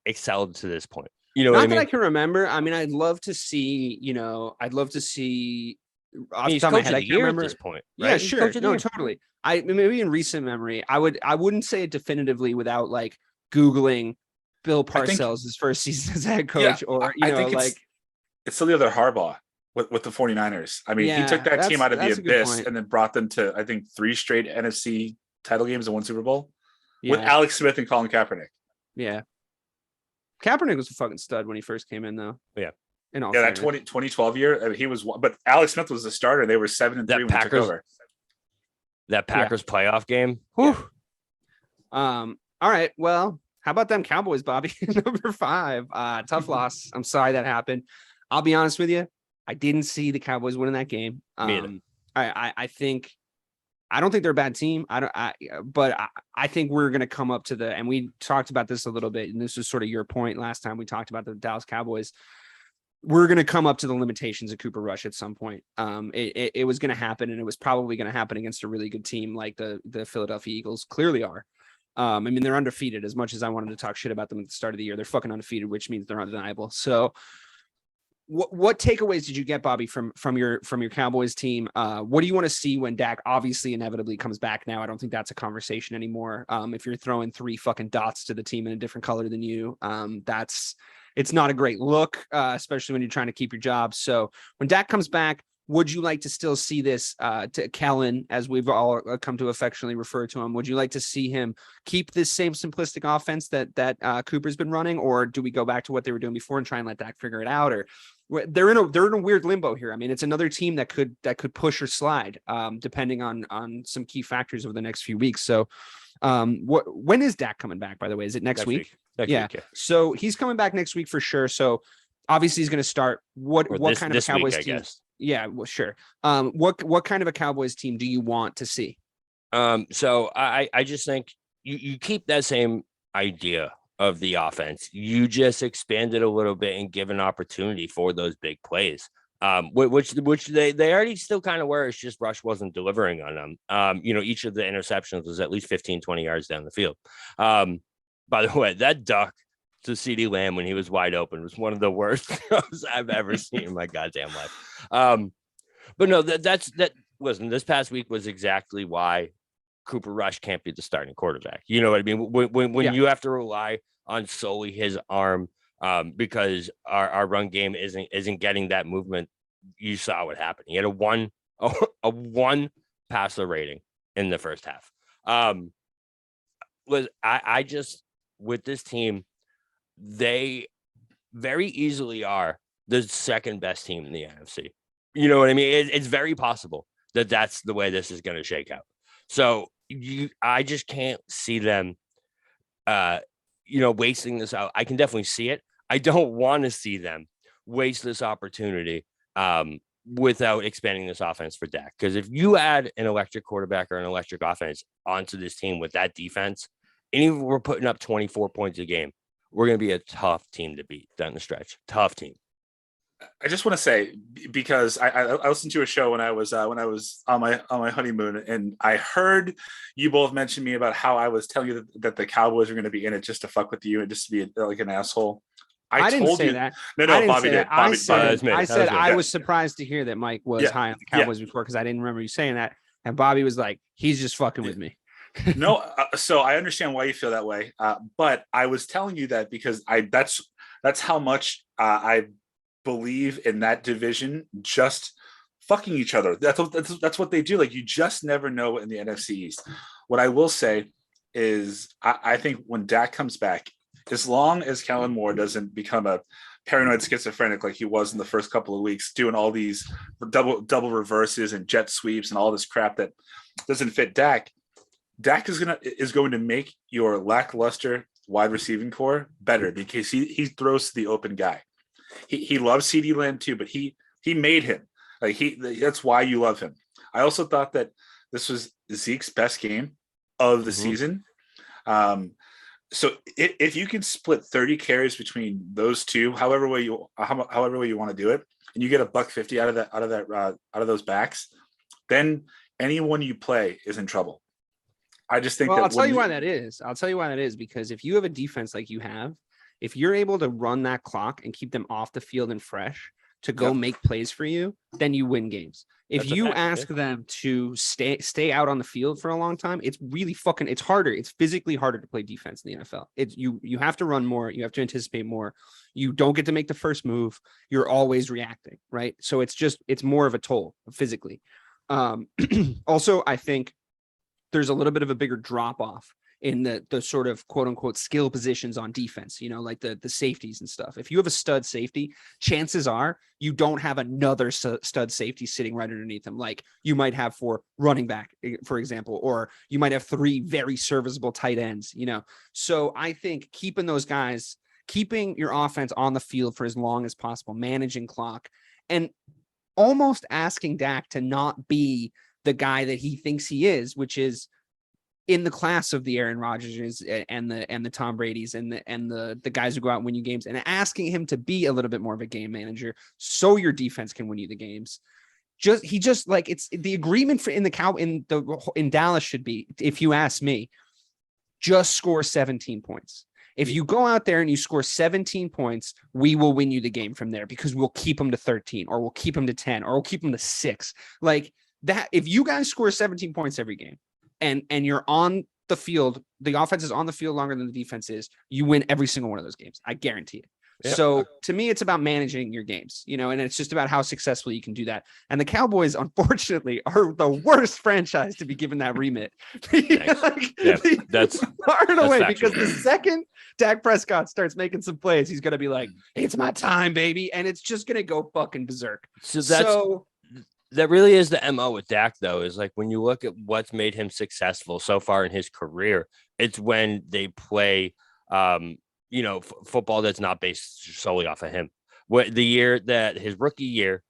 S3: excelled to this point. You know
S1: Not
S3: what I
S1: that
S3: mean?
S1: I can remember. I mean, I'd love to see. Off the
S3: He's
S1: top of my
S3: coach
S1: head,
S3: of
S1: I
S3: the
S1: can't
S3: year
S1: remember.
S3: at this point, right?
S1: Yeah,
S3: He's
S1: sure.
S3: coach of the
S1: No,
S3: year.
S1: totally. I maybe in recent memory, I wouldn't say it definitively without like Googling Bill Parcells' his first season as head coach, or
S2: I think it's still the other Harbaugh with the 49ers. I mean, he took that team out of the abyss and then brought them to, I think, 3 straight NFC title games and 1 Super Bowl with Alex Smith and Colin Kaepernick.
S1: Yeah. Kaepernick was a fucking stud when he first came in, though.
S3: Yeah.
S1: That
S2: 2012 year, I mean, he was, but Alex Smith was the starter. They were 7-3 when he took over.
S3: That Packers playoff game.
S1: Whew. All right. Well, how about them Cowboys, Bobby? Number 5. Tough loss. I'm sorry that happened. I'll be honest with you. I didn't see the Cowboys winning that game. I don't think they're a bad team. But I think we're going to come up to and we talked about this a little bit, and this was sort of your point last time we talked about the Dallas Cowboys. We're going to come up to the limitations of Cooper Rush at some point. It was going to happen, and it was probably going to happen against a really good team like the Philadelphia Eagles clearly are. I mean, they're undefeated. As much as I wanted to talk shit about them at the start of the year, they're fucking undefeated, which means they're undeniable. So what takeaways did you get, Bobby, from your Cowboys team? What do you want to see when Dak obviously inevitably comes back now? I don't think that's a conversation anymore. If you're throwing 3 fucking dots to the team in a different color than you, it's not a great look, especially when you're trying to keep your job. So when Dak comes back, would you like to still see this to Kellen, as we've all come to affectionately refer to him? Would you like to see him keep this same simplistic offense that Cooper's been running, or do we go back to what they were doing before and try and let Dak figure it out? Or they're in a weird limbo here. I mean, it's another team that could push or slide depending on some key factors over the next few weeks. So when is Dak coming back, by the way? Is it next week?
S3: Next week.
S1: So he's coming back next week for sure. So obviously he's going to start. What kind of a Cowboys team? I guess. Yeah, well, sure. What kind of a Cowboys team do you want to see?
S3: So I just think you keep that same idea of the offense. You just expand it a little bit and give an opportunity for those big plays. Which they already still kind of were. It's just Rush wasn't delivering on them. Each of the interceptions was at least 15, 20 yards down the field. By the way, that duck to CeeDee Lamb when he was wide open was one of the worst throws I've ever seen in my goddamn life. But no, listen, this past week was exactly why Cooper Rush can't be the starting quarterback. You know what I mean? When you have to rely on solely his arm, because our run game isn't getting that movement, you saw what happened. He had a 1 passer rating in the first half. I just, with this team, they very easily are the second best team in the NFC. You know what I mean? It's very possible that that's the way this is going to shake out. So I just can't see them, wasting this out. I can definitely see it. I don't want to see them waste this opportunity without expanding this offense for Dak. Because if you add an electric quarterback or an electric offense onto this team with that defense, and even if we're putting up 24 points a game, we're going to be a tough team to beat down the stretch. Tough team.
S2: I just want to say, because I listened to a show when I was on my honeymoon, and I heard you both mention me about how I was telling you that the Cowboys are going to be in it just to fuck with you and just to be like an asshole.
S1: I didn't say that.
S2: No, Bobby did.
S1: I said I was surprised to hear that Mike was high on the Cowboys before, because I didn't remember you saying that. And Bobby was like, he's just fucking with me.
S2: No, so I understand why you feel that way. But I was telling you that because that's how much I believe in that division just fucking each other. That's what they do. Like, you just never know in the NFC East. What I will say is I think when Dak comes back, as long as Kellen Moore doesn't become a paranoid schizophrenic like he was in the first couple of weeks, doing all these double reverses and jet sweeps and all this crap that doesn't fit Dak is going to make your lackluster wide receiving core better, because he throws to the open guy. He loves CeeDee Lamb too, but he made him. Like, that's why you love him. I also thought that this was Zeke's best game of the season. So if you can split 30 carries between those two, however way you want to do it, and you get $150 out of those backs, then anyone you play is in trouble. I just think
S1: I'll tell you why that is. I'll tell you why that is, because if you have a defense like you have, if you're able to run that clock and keep them off the field and fresh to go make plays for you, then you win games. If you ask them to stay out on the field for a long time, it's really it's harder. It's physically harder to play defense in the NFL. You have to run more. You have to anticipate more. You don't get to make the first move. You're always reacting, right? So it's more of a toll physically. Also, I think there's a little bit of a bigger drop off in the sort of quote unquote skill positions on defense, like the safeties and stuff. If you have a stud safety, chances are you don't have another stud safety sitting right underneath them. Like you might have for running back, for example, or you might have 3 very serviceable tight ends, So I think keeping those guys, keeping your offense on the field for as long as possible, managing clock, and almost asking Dak to not be the guy that he thinks he is, which is in the class of the Aaron Rodgers and the Tom Brady's and the guys who go out and win you games, and asking him to be a little bit more of a game manager so your defense can win you the games. It's the agreement for in Dallas should be, if you ask me, just score 17 points. If you go out there and you score 17 points, we will win you the game from there, because we'll keep them to 13, or we'll keep them to 10, or we'll keep them to 6. Like that, if you guys score 17 points every game, and you're on the field, the offense is on the field longer than the defense is, you win every single one of those games. I guarantee it. Yep. So to me, it's about managing your games, and it's just about how successful you can do that. And the Cowboys, unfortunately, are the worst franchise to be given that remit.
S3: That's
S1: far and away, because the second Dak Prescott starts making some plays, he's going to be like, it's my time, baby. And it's just going to go fucking berserk.
S3: That really is the MO with Dak, though, is like when you look at what's made him successful so far in his career, it's when they play, football that's not based solely off of him. The year that his rookie year,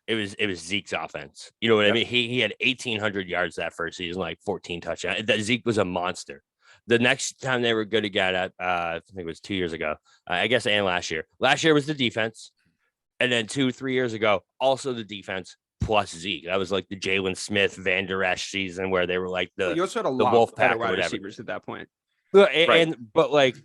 S3: it was Zeke's offense. You know what I mean? He had 1,800 yards that first season, like 14 touchdowns. That Zeke was a monster. The next time they were good again, I think it was 2 years ago, I guess, and last year. Last year was the defense. And then 2-3 years ago, also the defense plus Zeke. That was like the Jalen Smith, Van Der Esch season where they were like
S1: you also had a lot of better wide receivers at that point.
S3: But like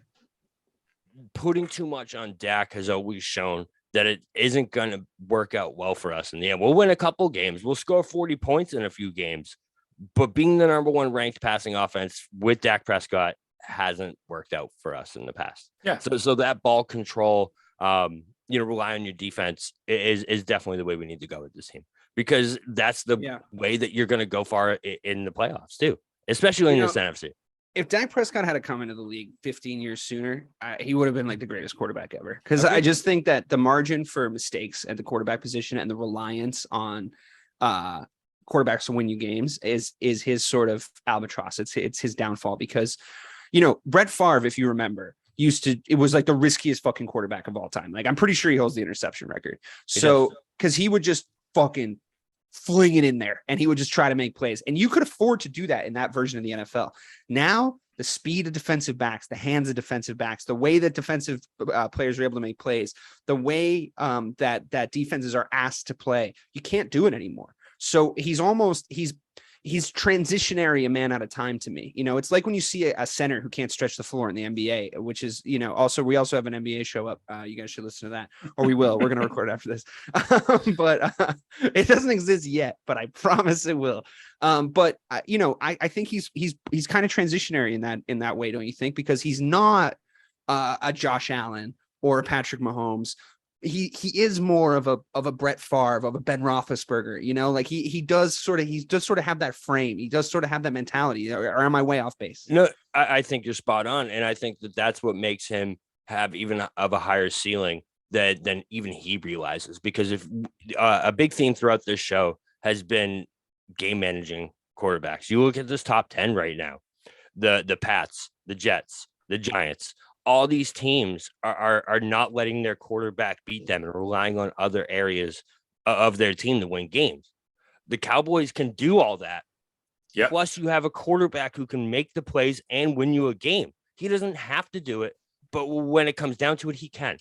S3: putting too much on Dak has always shown that it isn't going to work out well for us in the end. We'll win a couple games. We'll score 40 points in a few games. But being the number 1 ranked passing offense with Dak Prescott hasn't worked out for us in the past.
S2: Yeah.
S3: So that ball control, rely on your defense is definitely the way we need to go with this team, because that's the way that you're going to go far in the playoffs too, especially in this NFC.
S1: If Dak Prescott had to come into the league 15 years sooner, he would have been like the greatest quarterback ever. Because I just think that the margin for mistakes at the quarterback position and the reliance on quarterbacks to win you games is his sort of albatross. It's his downfall, because, Brett Favre, if you remember, it was like the riskiest fucking quarterback of all time. Like, I'm pretty sure he holds the interception record. So, because he would just fucking fling it in there and he would just try to make plays. And you could afford to do that in that version of the NFL. Now, the speed of defensive backs, the hands of defensive backs, the way that defensive players are able to make plays, the way that defenses are asked to play, you can't do it anymore. So he's transitionary a man at a time to me. It's like when you see a center who can't stretch the floor in the NBA, which is, we also have an NBA show up. You guys should listen to that, or we will. We're going to record it after this. But it doesn't exist yet, but I promise it will. But I think he's kind of transitionary in that way, don't you think? Because he's not a Josh Allen or a Patrick Mahomes. He is more of a Brett Favre, of a Ben Roethlisberger, like he does sort of have that frame. He does sort of have that mentality. Or am I way off base?
S3: No, I think you're spot on. And I think that's what makes him have even of a higher ceiling than even he realizes, because if a big theme throughout this show has been game managing quarterbacks. You look at this top 10 right now, the Pats, the Jets, the Giants, all these teams are not letting their quarterback beat them and relying on other areas of their team to win games. The Cowboys can do all that.
S2: Yep.
S3: Plus, you have a quarterback who can make the plays and win you a game. He doesn't have to do it, but when it comes down to it, he can.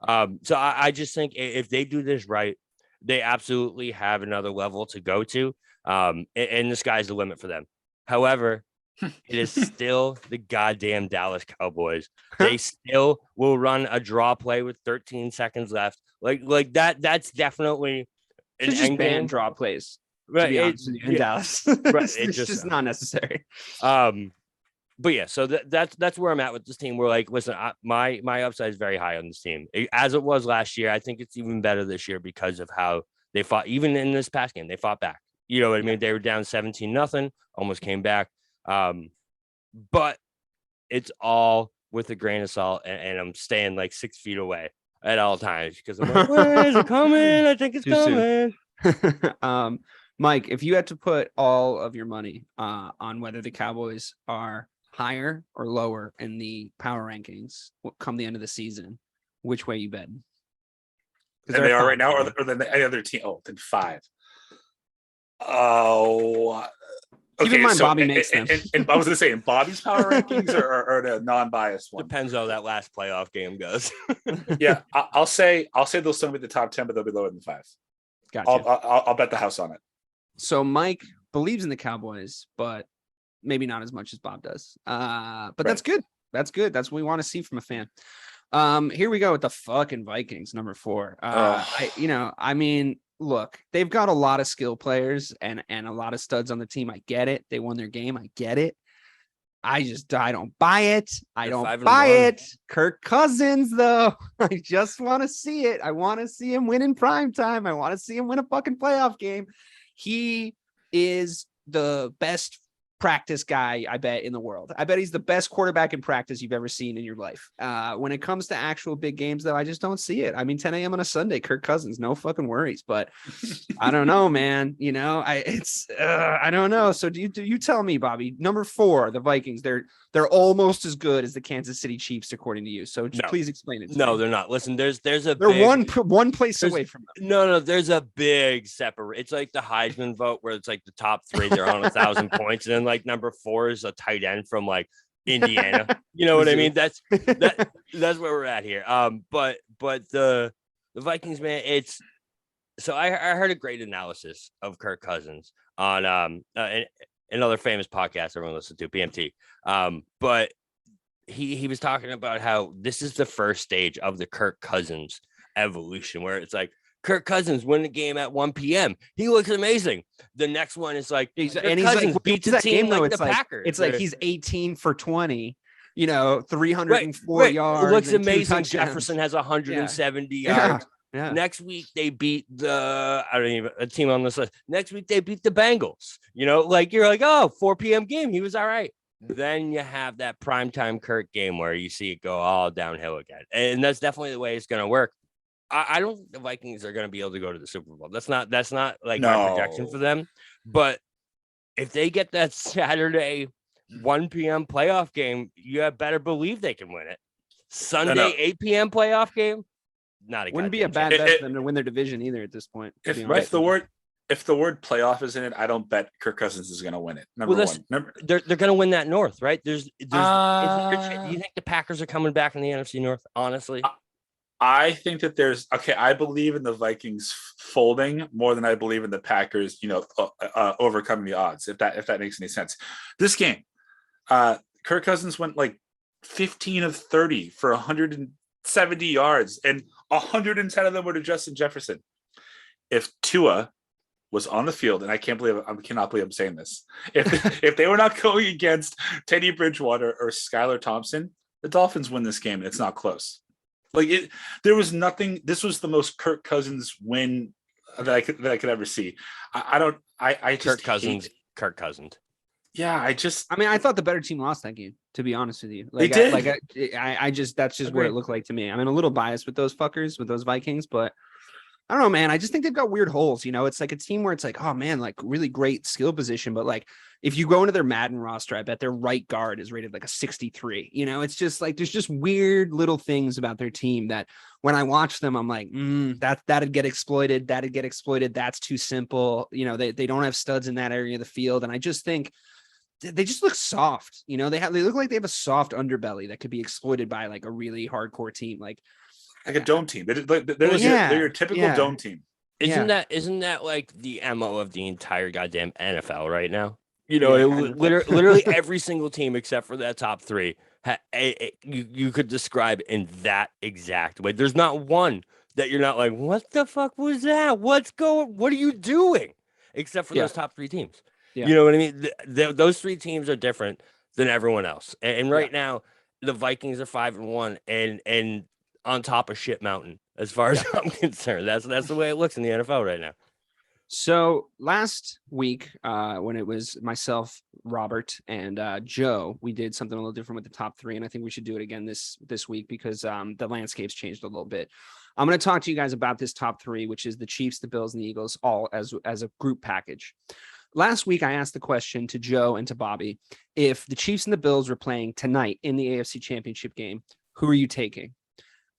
S3: So I just think if they do this right, they absolutely have another level to go to. And the sky's the limit for them. However, it is still the goddamn Dallas Cowboys. They still will run a draw play with 13 seconds left. Like that. That's definitely
S1: an just ban draw plays. Right, to be honest with you, in Dallas. Right, it's just not necessary.
S3: But yeah, so that's where I'm at with this team. We're like, listen, my upside is very high on this team, as it was last year. I think it's even better this year because of how they fought. Even in this past game, they fought back. You know what I mean? They were down 17-0, almost came back. But it's all with a grain of salt, and I'm staying like 6 feet away at all times because I'm like, where is it coming? I think it's coming.
S1: Mike, if you had to put all of your money on whether the Cowboys are higher or lower in the power rankings come the end of the season, which way you bet?
S2: And they are right now, or than any other team? Oh, then 5. Oh, okay.
S1: Keep in mind, Bobby makes them.
S2: And I was going to say, in Bobby's power rankings or the non-biased one?
S3: Depends how that last playoff game goes.
S2: Yeah, I'll say they'll still be the top 10, but they'll be lower than 5.
S1: Gotcha.
S2: I'll bet the house on it.
S1: So Mike believes in the Cowboys, but maybe not as much as Bob does. But right. That's good. That's good. That's what we want to see from a fan. Here we go with the fucking Vikings, number 4. I mean, look, they've got a lot of skill players and a lot of studs on the team. I get it. They won their game. I get it. I don't buy it. I don't buy it. Kirk Cousins, though. I just want to see it. I want to see him win in primetime. I want to see him win a fucking playoff game. He is the best practice guy, I bet, in the world. I bet he's the best quarterback in practice you've ever seen in your life. When it comes to actual big games, though, I just don't see it. I mean, 10 a.m. on a Sunday, Kirk Cousins, no fucking worries. But I don't know, man. You know, I don't know. So do you tell me, Bobby? Number 4, the Vikings. They're almost as good as the Kansas City Chiefs, according to you. So please explain it.
S3: No, they're not. Listen, they're
S1: one place away from them.
S3: No, there's a big separate. It's like the Heisman vote where it's like the top 3 they're on 1,000 points, and then like number 4 is a tight end from like Indiana. You know what I mean? That's where we're at here. But the Vikings, man, it's so I heard a great analysis of Kirk Cousins on another famous podcast everyone listens to, PMT. But he was talking about how this is the first stage of the Kirk Cousins evolution, where it's like Kirk Cousins win the game at 1 p.m. He looks amazing. The next one is like
S1: he's like beats the team
S3: like
S1: the
S3: Packers.
S1: It's like he's 18 for 20. 304 yards.
S3: It looks amazing. Jefferson has 170 yards.
S1: Yeah.
S3: Next week they beat a team on this list. Next week they beat the Bengals. You're like, 4 p.m. game. He was all right. Then you have that primetime Kirk game where you see it go all downhill again. And that's definitely the way it's going to work. I don't think the Vikings are going to be able to go to the Super Bowl. That's not like my projection for them. But if they get that Saturday 1 p.m. playoff game, you better believe they can win it. Sunday 8 p.m. playoff game,
S1: wouldn't be a bad bet for them to win their division either at this point.
S2: If the word playoff is in it, I don't bet Kirk Cousins is going to win it. Number 1.
S3: They're going to win that North, right? Do you think the Packers are coming back in the NFC North? Honestly,
S2: I think that I believe in the Vikings folding more than I believe in the Packers, overcoming the odds. If that makes any sense. This game, Kirk Cousins went like 15 of 30 for 170 yards, and 110 of them were to Justin Jefferson. If Tua was on the field, and I cannot believe I'm saying this, if they were not going against Teddy Bridgewater or Skylar Thompson, the Dolphins win this game, and it's not close. There was nothing. This was the most Kirk Cousins win that I could ever see.
S3: Kirk Cousins.
S2: Yeah, I
S1: thought the better team lost that game, to be honest with you.
S2: They did.
S1: That's just what it looked like to me. I'm a little biased with those fuckers, with those Vikings, but I don't know, man. I just think they've got weird holes. It's like a team where it's like, oh man, like really great skill position, but like if you go into their Madden roster, I bet their right guard is rated like a 63. It's just like there's just weird little things about their team that when I watch them, I'm like, that'd get exploited. That's too simple. They don't have studs in that area of the field, and I just think they just look soft. They look like they have a soft underbelly that could be exploited by like a really hardcore team. Like
S2: a dome team. They're your typical dome team.
S3: Isn't that like the MO of the entire goddamn NFL right now? Literally every single team except for that top three, you could describe in that exact way. There's not one that you're not like, what the fuck was that? What are you doing? Except for those top three teams. Yeah. You know what I mean? Those three teams are different than everyone else. And right now, the Vikings are 5-1 and on top of shit mountain, as far as I'm concerned. That's the way it looks in the NFL right now.
S1: So last week, when it was myself, Robert, and Joe, we did something a little different with the top three, and I think we should do it again this week because the landscape's changed a little bit. I'm going to talk to you guys about this top three, which is the Chiefs, the Bills, and the Eagles, all as a group package. Last week, I asked the question to Joe and to Bobby, if the Chiefs and the Bills were playing tonight in the AFC Championship game, who are you taking?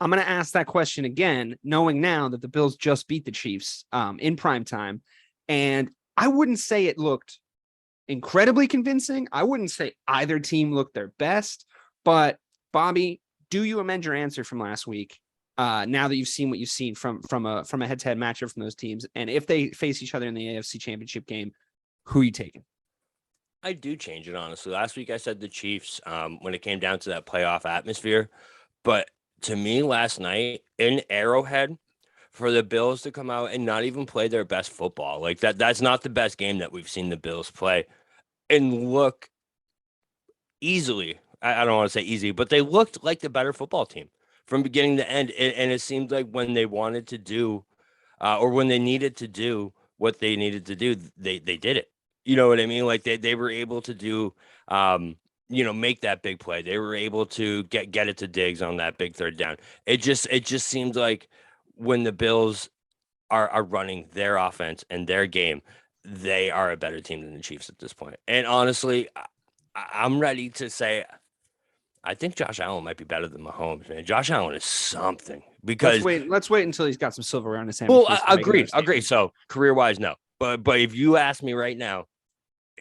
S1: I'm going to ask that question again, knowing now that the Bills just beat the Chiefs in primetime. And I wouldn't say it looked incredibly convincing. I wouldn't say either team looked their best. But, Bobby, do you amend your answer from last week now that you've seen what you've seen from a head-to-head matchup from those teams? And if they face each other in the AFC Championship game, who are you taking?
S3: I do change it, honestly. Last week I said the Chiefs when it came down to that playoff atmosphere. But to me, last night in Arrowhead, for the Bills to come out and not even play their best football, like that's not the best game that we've seen the Bills play and look easily. I don't want to say easy, but they looked like the better football team from beginning to end. And it seemed like when they wanted to do or when they needed to do what they needed to do, they did it. You know what I mean? Like they were able to do, make that big play. They were able to get it to Diggs on that big third down. It just seemed like when the Bills are running their offense and their game, they are a better team than the Chiefs at this point. And honestly, I'm ready to say, I think Josh Allen might be better than Mahomes, man. Josh Allen is something because
S1: let's wait until he's got some silverware on his hand.
S3: Well, agreed. So career-wise, no. But if you ask me right now,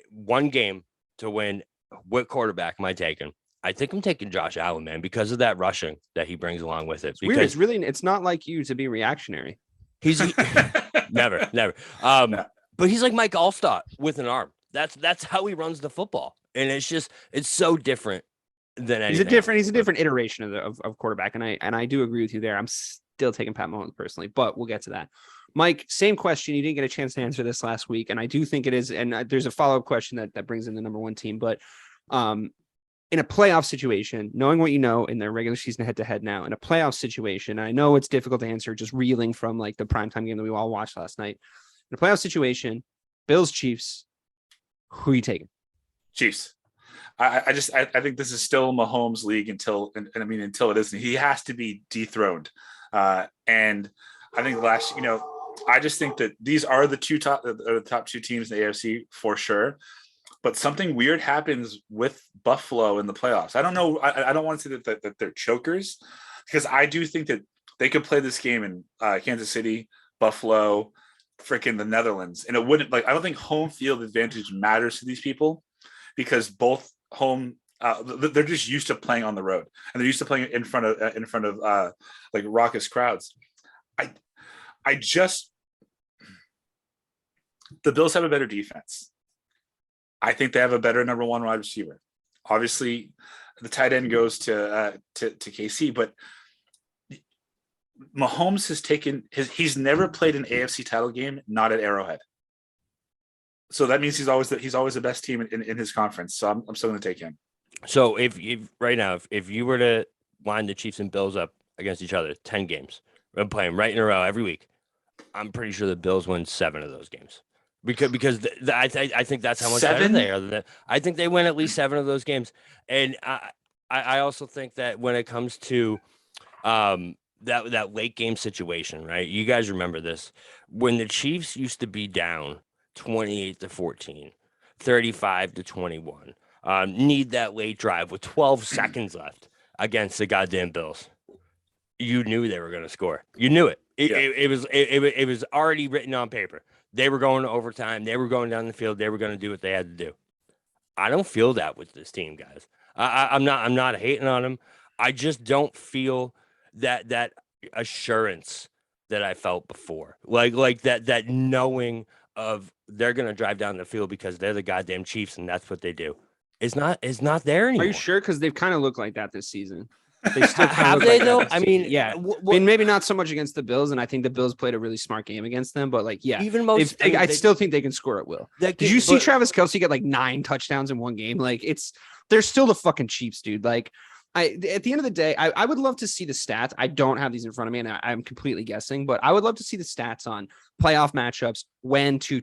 S3: one game to win, what quarterback am I taking? I think I'm taking Josh Allen, man, because of that rushing that he brings along with it.
S1: It's weird. It's not like you to be reactionary.
S3: He's never. But he's like Mike Allstott with an arm. That's how he runs the football, and it's so different than anything.
S1: He's a different iteration of quarterback, and I do agree with you there. I'm still taking Pat Mahomes personally, but we'll get to that. Mike, same question. You didn't get a chance to answer this last week, and I do think it is. And there's a follow-up question that brings in the number one team, but in a playoff situation, knowing what you know in their regular season head-to-head now, in a playoff situation, I know it's difficult to answer just reeling from like the primetime game that we all watched last night. In a playoff situation, Bills, Chiefs, who are you taking?
S2: Chiefs. I think this is still Mahomes' league until it isn't. He has to be dethroned. And I think I just think that these are the top two teams in the AFC for sure. But something weird happens with Buffalo in the playoffs. I don't know. I don't want to say that they're chokers, because I do think that they could play this game in Kansas City, Buffalo, freaking the Netherlands, and it wouldn't I don't think home field advantage matters to these people, because both home they're just used to playing on the road, and they're used to playing in front of like raucous crowds. The Bills have a better defense. I think they have a better number one wide receiver. Obviously, the tight end goes to KC, but Mahomes has he's never played an AFC title game not at Arrowhead. So that means he's always the best team in his conference. So I'm still going to take him.
S3: So if you were to line the Chiefs and Bills up against each other, 10 games, and play them right in a row every week, I'm pretty sure the Bills win 7 of those games. Because I think that's how much better they are. I think they win at least 7 of those games. And I also think that when it comes to that late game situation, right? You guys remember this. When the Chiefs used to be down 28-14, 35-21, need that late drive with 12 seconds left against the goddamn Bills, you knew they were going to score. You knew it. It was already written on paper. They were going to overtime. They were going down the field. They were going to do what they had to do. I don't feel that with this team, guys. I'm not hating on them. I just don't feel that assurance that I felt before. Like that knowing of they're gonna drive down the field because they're the goddamn Chiefs and that's what they do. It's not there anymore.
S1: Are you sure? Because they've kind of looked like that this season. They still
S3: have they like though? I mean,
S1: yeah. I mean, maybe not so much against the Bills, and I think the Bills played a really smart game against them. But like, yeah,
S3: even
S1: I still think they can score at will. Did you see Travis Kelce get like 9 touchdowns in one game? Like, they're still the fucking Chiefs, dude. Like, at the end of the day, I would love to see the stats. I don't have these in front of me, and I'm completely guessing, but I would love to see the stats on playoff matchups when two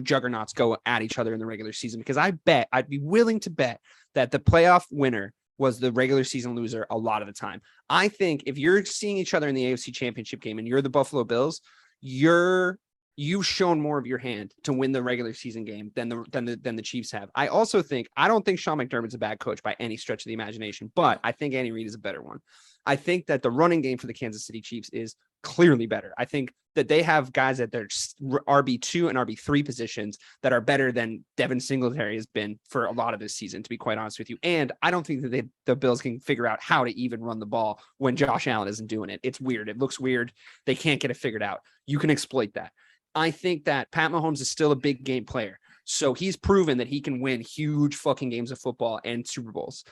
S1: juggernauts go at each other in the regular season, because I'd be willing to bet that the playoff winner was the regular season loser a lot of the time. I think if you're seeing each other in the AFC Championship game and you're the Buffalo Bills, you've shown more of your hand to win the regular season game than the Chiefs have. I don't think Sean McDermott's a bad coach by any stretch of the imagination, but I think Andy Reid is a better one. I think that the running game for the Kansas City Chiefs is clearly better. I think that they have guys at their RB2 and RB3 positions that are better than Devin Singletary has been for a lot of this season, to be quite honest with you. And I don't think that the Bills can figure out how to even run the ball when Josh Allen isn't doing it. It's weird. It looks weird. They can't get it figured out. You can exploit that. I think that Pat Mahomes is still a big game player. So he's proven that he can win huge fucking games of football and Super Bowls.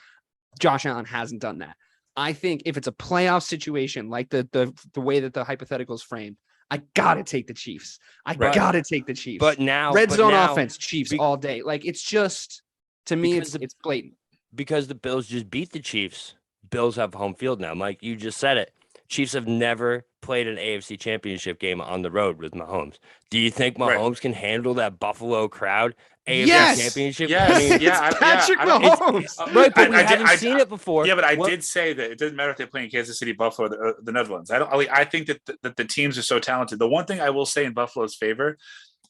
S1: Josh Allen hasn't done that. I think if it's a playoff situation, like the way that the hypothetical is framed, I gotta take the Chiefs. Gotta take the Chiefs.
S3: But now
S1: red zone offense, Chiefs all day. Like, it's just, to me, it's blatant.
S3: Because the Bills just beat the Chiefs. Bills have home field now. Mike, you just said it. Chiefs have never played an AFC Championship game on the road with Mahomes. Do you think Mahomes can handle that Buffalo crowd? AFC Championship?
S1: Yes, Patrick Mahomes.
S3: Right, but we haven't seen it before.
S2: Yeah, but I did say that it doesn't matter if they play in Kansas City, Buffalo, or the Netherlands. I think that the teams are so talented. The one thing I will say in Buffalo's favor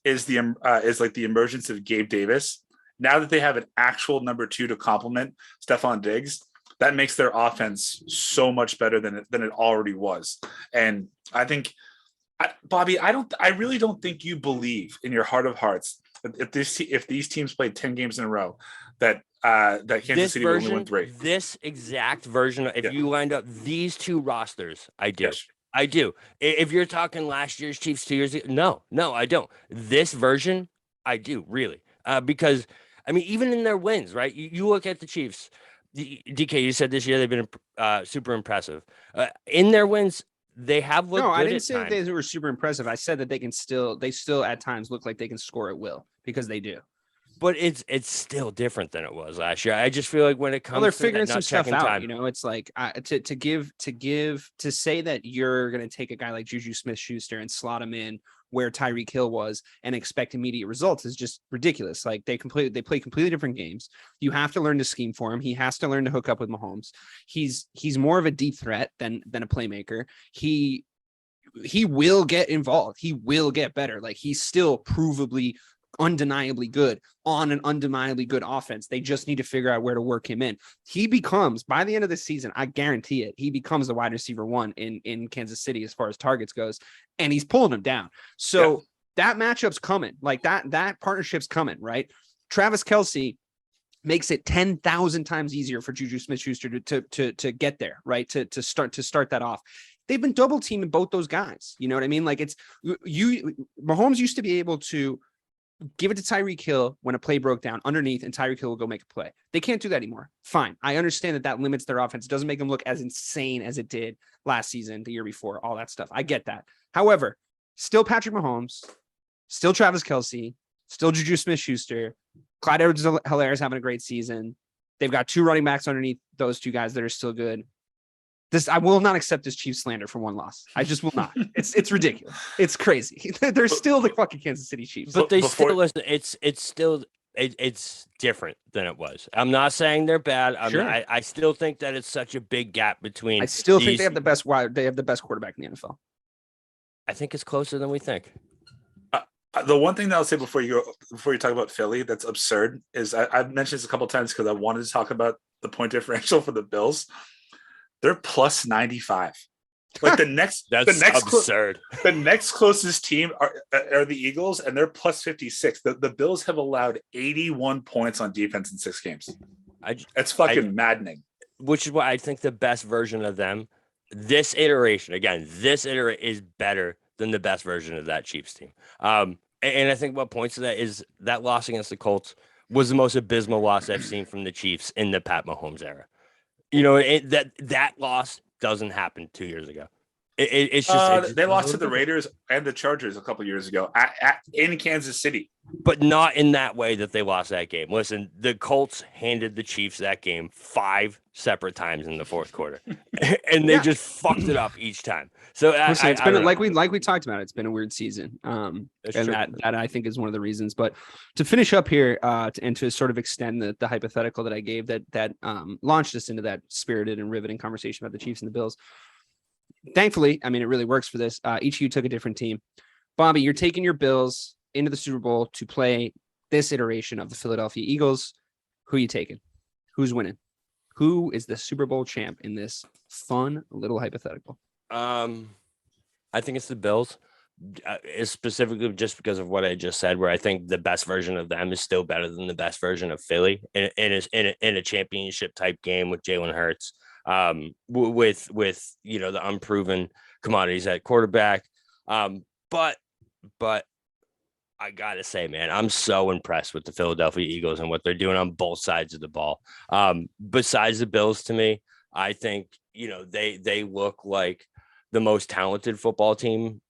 S2: is the emergence of Gabe Davis. Now that they have an actual number 2 to complement Stephon Diggs, that makes their offense so much better than it already was. And I think, Bobby, I really don't think you believe in your heart of hearts that if these teams played 10 games in a row, that Kansas City would only win 3.
S3: This exact version, if you lined up these two rosters, I do.
S2: Yes.
S3: I do. If you're talking last year's Chiefs 2 years ago, no, I don't. This version, I do, really. Because, I mean, even in their wins, right? You look at the Chiefs. DK, you said this year they've been super impressive. In their wins, they have looked. No,
S1: I didn't say that they were super impressive. I said that they still at times look like they can score at will, because they do.
S3: But it's still different than it was last year. I just feel like when it comes,
S1: they're figuring some stuff out. You know, it's like to say that you're going to take a guy like Juju Smith-Schuster and slot him in where Tyreek Hill was and expect immediate results is just ridiculous. Like, they play completely different games. You have to learn to scheme for him. He has to learn to hook up with Mahomes. He's more of a deep threat than a playmaker. He will get involved. He will get better. Like, he's still provably, undeniably good on an undeniably good offense. They just need to figure out where to work him in. He becomes, by the end of the season, I guarantee it, he becomes the wide receiver 1 in Kansas City as far as targets goes, and he's pulling them down. So that matchup's coming. Like, that partnership's coming, right? Travis Kelce makes it 10,000 times easier for Juju Smith-Schuster to get there, right? To start that off. They've been double teaming both those guys. You know what I mean? Like, Mahomes used to be able to give it to Tyreek Hill when a play broke down underneath, and Tyreek Hill will go make a play. They can't do that anymore. Fine. I understand that limits their offense. It doesn't make them look as insane as it did last season, the year before, all that stuff. I get that. However, still Patrick Mahomes, still Travis Kelce, still Juju Smith-Schuster, Clyde Edwards-Helaire is having a great season. They've got 2 running backs underneath those 2 guys that are still good. I will not accept this Chiefs slander for one loss. I just will not. It's ridiculous. It's crazy. They're still the fucking Kansas City Chiefs.
S3: But they still listen. It's different than it was. I'm not saying they're bad. I still think that it's such a big gap between.
S1: I still think they have the best quarterback in the NFL.
S3: I think it's closer than we think.
S2: The one thing that I'll say before you talk about Philly that's absurd is I've mentioned this a couple of times because I wanted to talk about the point differential for the Bills. They're plus 95. Like the next
S3: absurd.
S2: The next closest team are the Eagles, and they're plus 56. The Bills have allowed 81 points on defense in 6 games. It's fucking maddening.
S3: Which is why I think the best version of them, this iteration is better than the best version of that Chiefs team. And I think what points to that is that loss against the Colts was the most abysmal loss I've seen from the Chiefs in the Pat Mahomes era. You know, that loss doesn't happen 2 years ago. It's just
S2: they lost to the Raiders and the Chargers a couple years ago in Kansas City,
S3: but not in that way that they lost that game. Listen, the Colts handed the Chiefs that game 5 separate times in the fourth quarter, and they just fucked it up each time. So
S1: it's been like we talked about. It's been a weird season, and that I think is one of the reasons. But to finish up here, and to sort of extend the hypothetical that I gave that launched us into that spirited and riveting conversation about the Chiefs and the Bills. Thankfully, I mean, it really works for this. Each of you took a different team. Bobby, you're taking your Bills into the Super Bowl to play this iteration of the Philadelphia Eagles. Who are you taking? Who's winning? Who is the Super Bowl champ in this fun little hypothetical?
S3: I think it's the Bills. Specifically just because of what I just said, where I think the best version of them is still better than the best version of Philly in a championship type game with Jalen Hurts. With the unproven commodities at quarterback. But I gotta say, man, I'm so impressed with the Philadelphia Eagles and what they're doing on both sides of the ball. Besides the Bills, to me, I think, they look like the most talented football team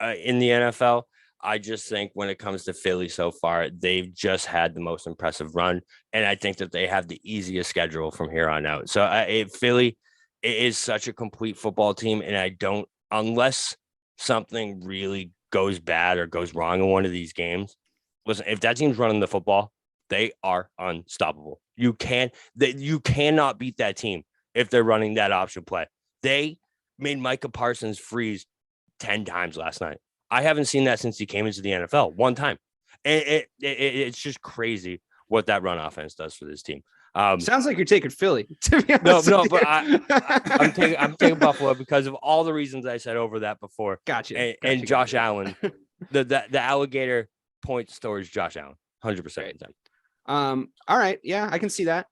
S3: in the NFL. I just think when it comes to Philly so far, they've just had the most impressive run. And I think that they have the easiest schedule from here on out. So Philly is such a complete football team. And unless something really goes bad or goes wrong in one of these games, listen, if that team's running the football, they are unstoppable. You cannot beat that team if they're running that option play. They made Micah Parsons freeze 10 times last night. I haven't seen that since he came into the NFL one time. And it's just crazy what that run offense does for this team.
S1: Sounds like you're taking Philly.
S3: No, but I'm taking Buffalo because of all the reasons I said over that before.
S1: Gotcha.
S3: And Josh Allen, the alligator points towards Josh Allen, 100%.
S1: All right, yeah, I can see that.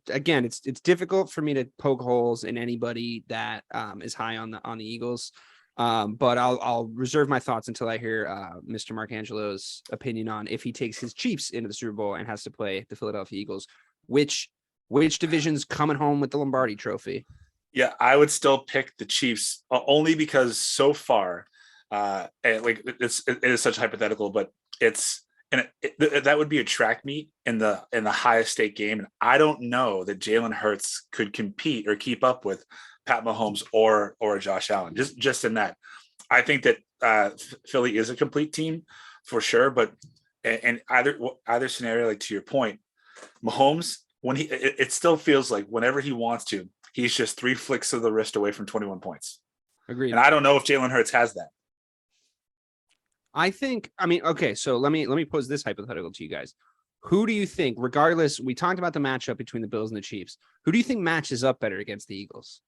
S1: Again, it's difficult for me to poke holes in anybody that is high on the Eagles. But I'll reserve my thoughts until I hear Mr. Marcangelo's opinion on if he takes his Chiefs into the Super Bowl and has to play the Philadelphia Eagles. Which division's coming home with the Lombardi Trophy?
S2: Yeah, I would still pick the Chiefs only because so far, it is such hypothetical, but that would be a track meet in the highest stake game, and I don't know that Jalen Hurts could compete or keep up with Pat Mahomes or Josh Allen. Just in that, I think that Philly is a complete team for sure. But and either scenario, like to your point, Mahomes, when it still feels like whenever he wants to, he's just 3 flicks of the wrist away from 21 points.
S1: Agreed.
S2: And I don't know if Jalen Hurts has that.
S1: Okay, so let me pose this hypothetical to you guys. Who do you think, regardless, we talked about the matchup between the Bills and the Chiefs, who do you think matches up better against the Eagles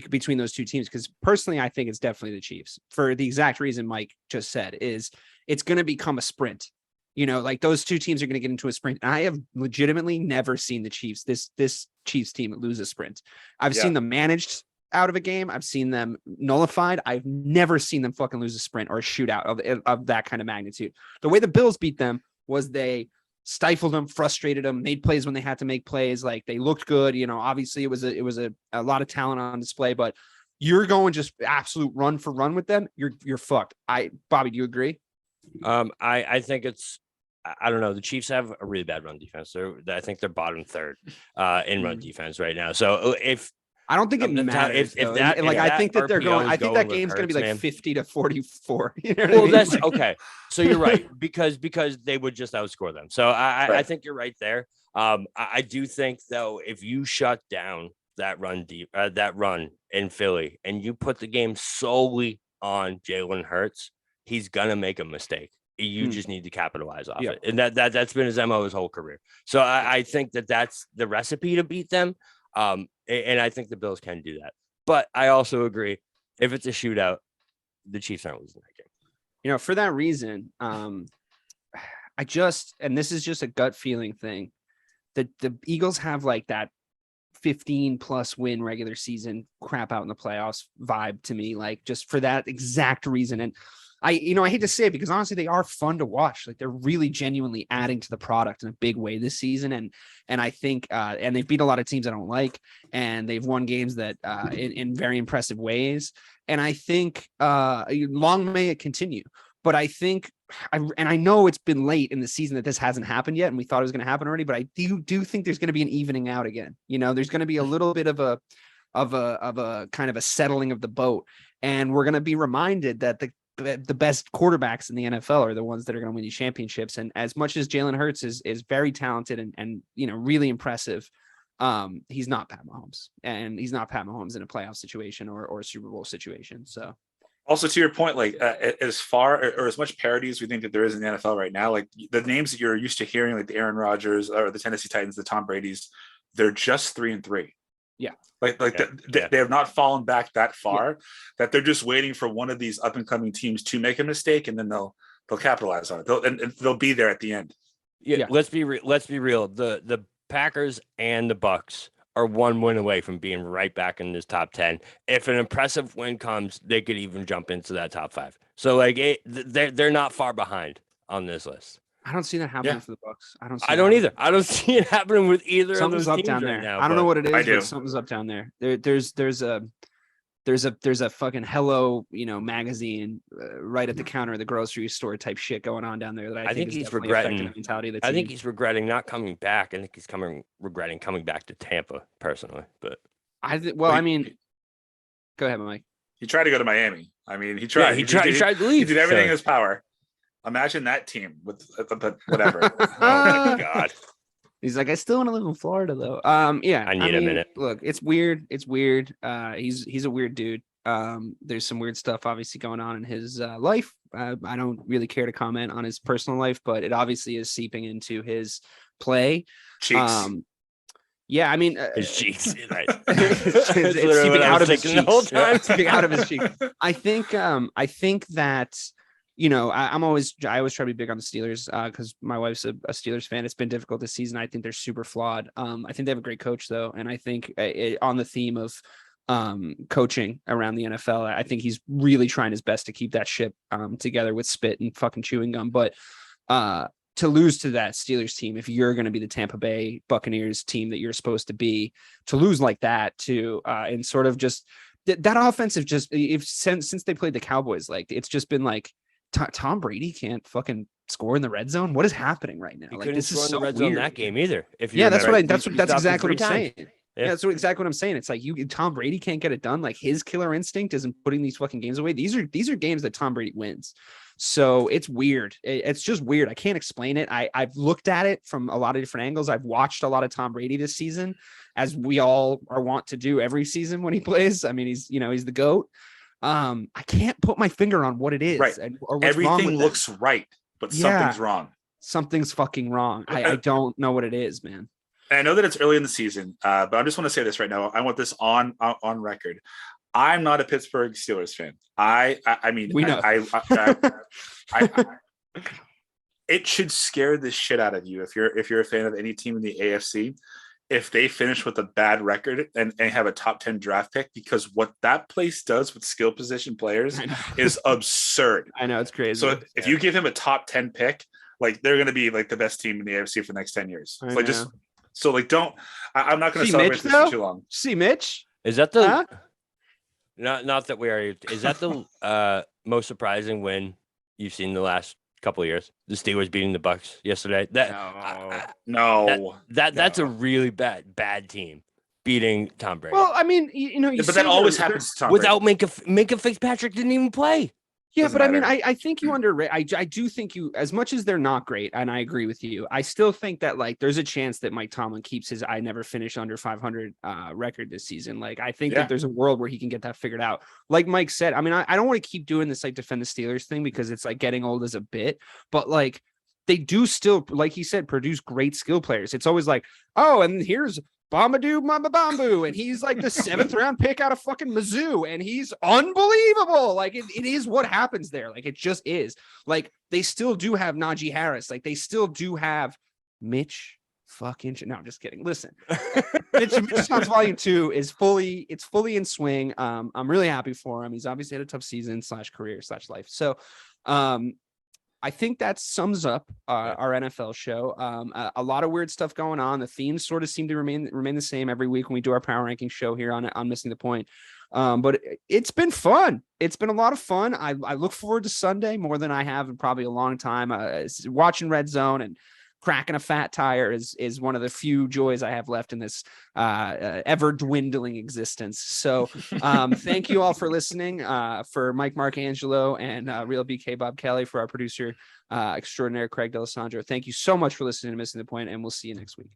S1: between those two teams? Because personally, I think it's definitely the Chiefs for the exact reason Mike just said, is it's going to become a sprint. Like those two teams are going to get into a sprint. And I have legitimately never seen the Chiefs, this Chiefs team lose a sprint. I've seen them managed out of a game. I've seen them nullified. I've never seen them fucking lose a sprint or a shootout of that kind of magnitude. The way the Bills beat them was they stifled them, frustrated them, made plays when they had to make plays. Like they looked good. Obviously it was a lot of talent on display, but you're going just absolute run for run with them. You're fucked. Bobby, do you agree?
S3: I think I don't know. The Chiefs have a really bad run defense. I think they're bottom third in run defense right now. So
S1: I don't think it matters. I think that they're going. I think that game's going to be like 50-44.
S3: That's okay. So you're right because they would just outscore them. So I think you're right there. I do think though, if you shut down that run in Philly and you put the game solely on Jalen Hurts, he's gonna make a mistake. You just need to capitalize off it, and that's been his MO his whole career. So I think that's the recipe to beat them. And I think the Bills can do that. But I also agree, if it's a shootout, the Chiefs aren't losing that game.
S1: For that reason, and this is just a gut feeling thing, that the Eagles have like that 15 plus win regular season crap out in the playoffs vibe to me, like just for that exact reason. And I hate to say it because honestly, they are fun to watch. Like they're really genuinely adding to the product in a big way this season. And I think, and they've beat a lot of teams I don't like, and they've won games that in very impressive ways. And I think long may it continue. But I think, I know it's been late in the season that this hasn't happened yet, and we thought it was going to happen already. But I do think there's going to be an evening out again. There's going to be a little bit of a kind of a settling of the boat, and we're going to be reminded that the best quarterbacks in the NFL are the ones that are going to win these championships. And as much as Jalen Hurts is very talented and really impressive, he's not Pat Mahomes, and he's not Pat Mahomes in a playoff situation or a Super Bowl situation. So.
S2: Also, to your point, like as far or as much parity as we think that there is in the NFL right now, like the names that you're used to hearing, like the Aaron Rodgers or the Tennessee Titans, the Tom Brady's, they're just 3-3.
S1: Yeah.
S2: They have not fallen back that far, that they're just waiting for one of these up and coming teams to make a mistake, and then they'll capitalize on it. And they'll be there at the end.
S3: Yeah. Let's be real. The Packers and the Bucks are one win away from being right back in this top 10. If an impressive win comes, they could even jump into that top 5. So like they're not far behind on this list.
S1: I don't see that happening for the Bucks.
S3: I don't either. I don't see it happening with either
S1: something's
S3: of those
S1: up down
S3: teams
S1: there.
S3: right now.
S1: I don't know what it is,
S2: but
S1: something's up down there. There's a fucking Hello, magazine right at the counter of the grocery store type shit going on down there that I think
S3: he's regretting the
S1: mentality.
S3: I think he's regretting not coming back. I think he's regretting coming back to Tampa personally. But
S1: go ahead, Mike.
S2: He tried to go to Miami. I mean, he tried.
S3: Yeah, he tried to leave.
S2: He did everything in his power. Imagine that team with whatever.
S3: Oh my God.
S1: He's like, I still want to live in Florida though.
S3: I need a minute.
S1: Look, it's weird. He's a weird dude. There's some weird stuff obviously going on in his life. I don't really care to comment on his personal life, but it obviously is seeping into his play.
S2: Cheeks.
S1: Yeah, I mean,
S3: his cheeks. Right.
S1: it's seeping out of his cheeks.
S3: The whole time.
S1: Seeping out of his cheeks. I think that. I always try to be big on the Steelers because my wife's a Steelers fan. It's been difficult this season. I think they're super flawed. I think they have a great coach though, and I think on the theme of coaching around the NFL, I think he's really trying his best to keep that ship together with spit and fucking chewing gum. But to lose to that Steelers team, if you're going to be the Tampa Bay Buccaneers team that you're supposed to be, to lose like that and sort of just that offensive since they played the Cowboys, like it's just been like. Tom Brady can't fucking score in the red zone. What is happening right now?
S3: Like this is so red zone that game either.
S1: That's exactly what I'm saying. Yeah, that's exactly what I'm saying. It's like Tom Brady can't get it done. Like his killer instinct isn't putting these fucking games away. These are games that Tom Brady wins. So it's weird. It's just weird. I can't explain it. I've looked at it from a lot of different angles. I've watched a lot of Tom Brady this season, as we all are wont to do every season when he plays. I mean, he's the GOAT. I can't put my finger on what it is.
S2: Right.
S1: Or what's
S2: Everything
S1: wrong with
S2: looks right, but something's wrong.
S1: Something's fucking wrong. I don't know what it is, man.
S2: And I know that it's early in the season, but I just want to say this right now. I want this on record. I'm not a Pittsburgh Steelers fan. I mean,
S1: we know.
S2: It should scare the shit out of you if you're a fan of any team in the AFC. If they finish with a bad record and have a top 10 draft pick, because what that place does with skill position players is absurd.
S1: I know, it's crazy.
S2: So if you give him a top 10 pick, like they're going to be like the best team in the AFC for the next 10 years. I'm not going to celebrate this for too long.
S1: See Mitch?
S3: Is that the, not that we are, is that the most surprising win you've seen the last couple of years? The Steelers beating the Bucks yesterday. That's a really bad team beating Tom Brady.
S1: Well, I mean,
S2: but that always happens to Tom Brady.
S3: Without Minka Fitzpatrick didn't even play.
S1: Yeah, but matter. I mean, I think you underrate. I do think you, as much as they're not great, and I agree with you, I still think that like there's a chance that Mike Tomlin keeps his I never finish under 500 record this season. Like I think that there's a world where he can get that figured out. Like Mike said, I mean, I don't want to keep doing this like defend the Steelers thing because it's like getting old as a bit, but like they do still, like he said, produce great skill players. It's always like, oh, and here's Bombadoo Mamba Bamboo, and he's like the 7th round pick out of fucking Mizzou, and he's unbelievable. Like it is what happens there. Like it just is. Like they still do have Najee Harris. Like they still do have Mitch fucking. No, I'm just kidding. Listen, Mitch Sounds Volume 2 is fully in swing. I'm really happy for him. He's obviously had a tough season / career / life. So, I think that sums up our NFL show. A lot of weird stuff going on. The themes sort of seem to remain the same every week when we do our power ranking show here on Missing the Point. But it's been fun. It's been a lot of fun. I look forward to Sunday more than I have in probably a long time. Watching Red Zone and cracking a fat tire is one of the few joys I have left in this ever dwindling existence. So thank you all for listening. For Mike Marcangelo and Real BK Bob Kelly, for our producer extraordinaire Craig D'Alessandro. Thank you so much for listening to Missing the Point, and we'll see you next week.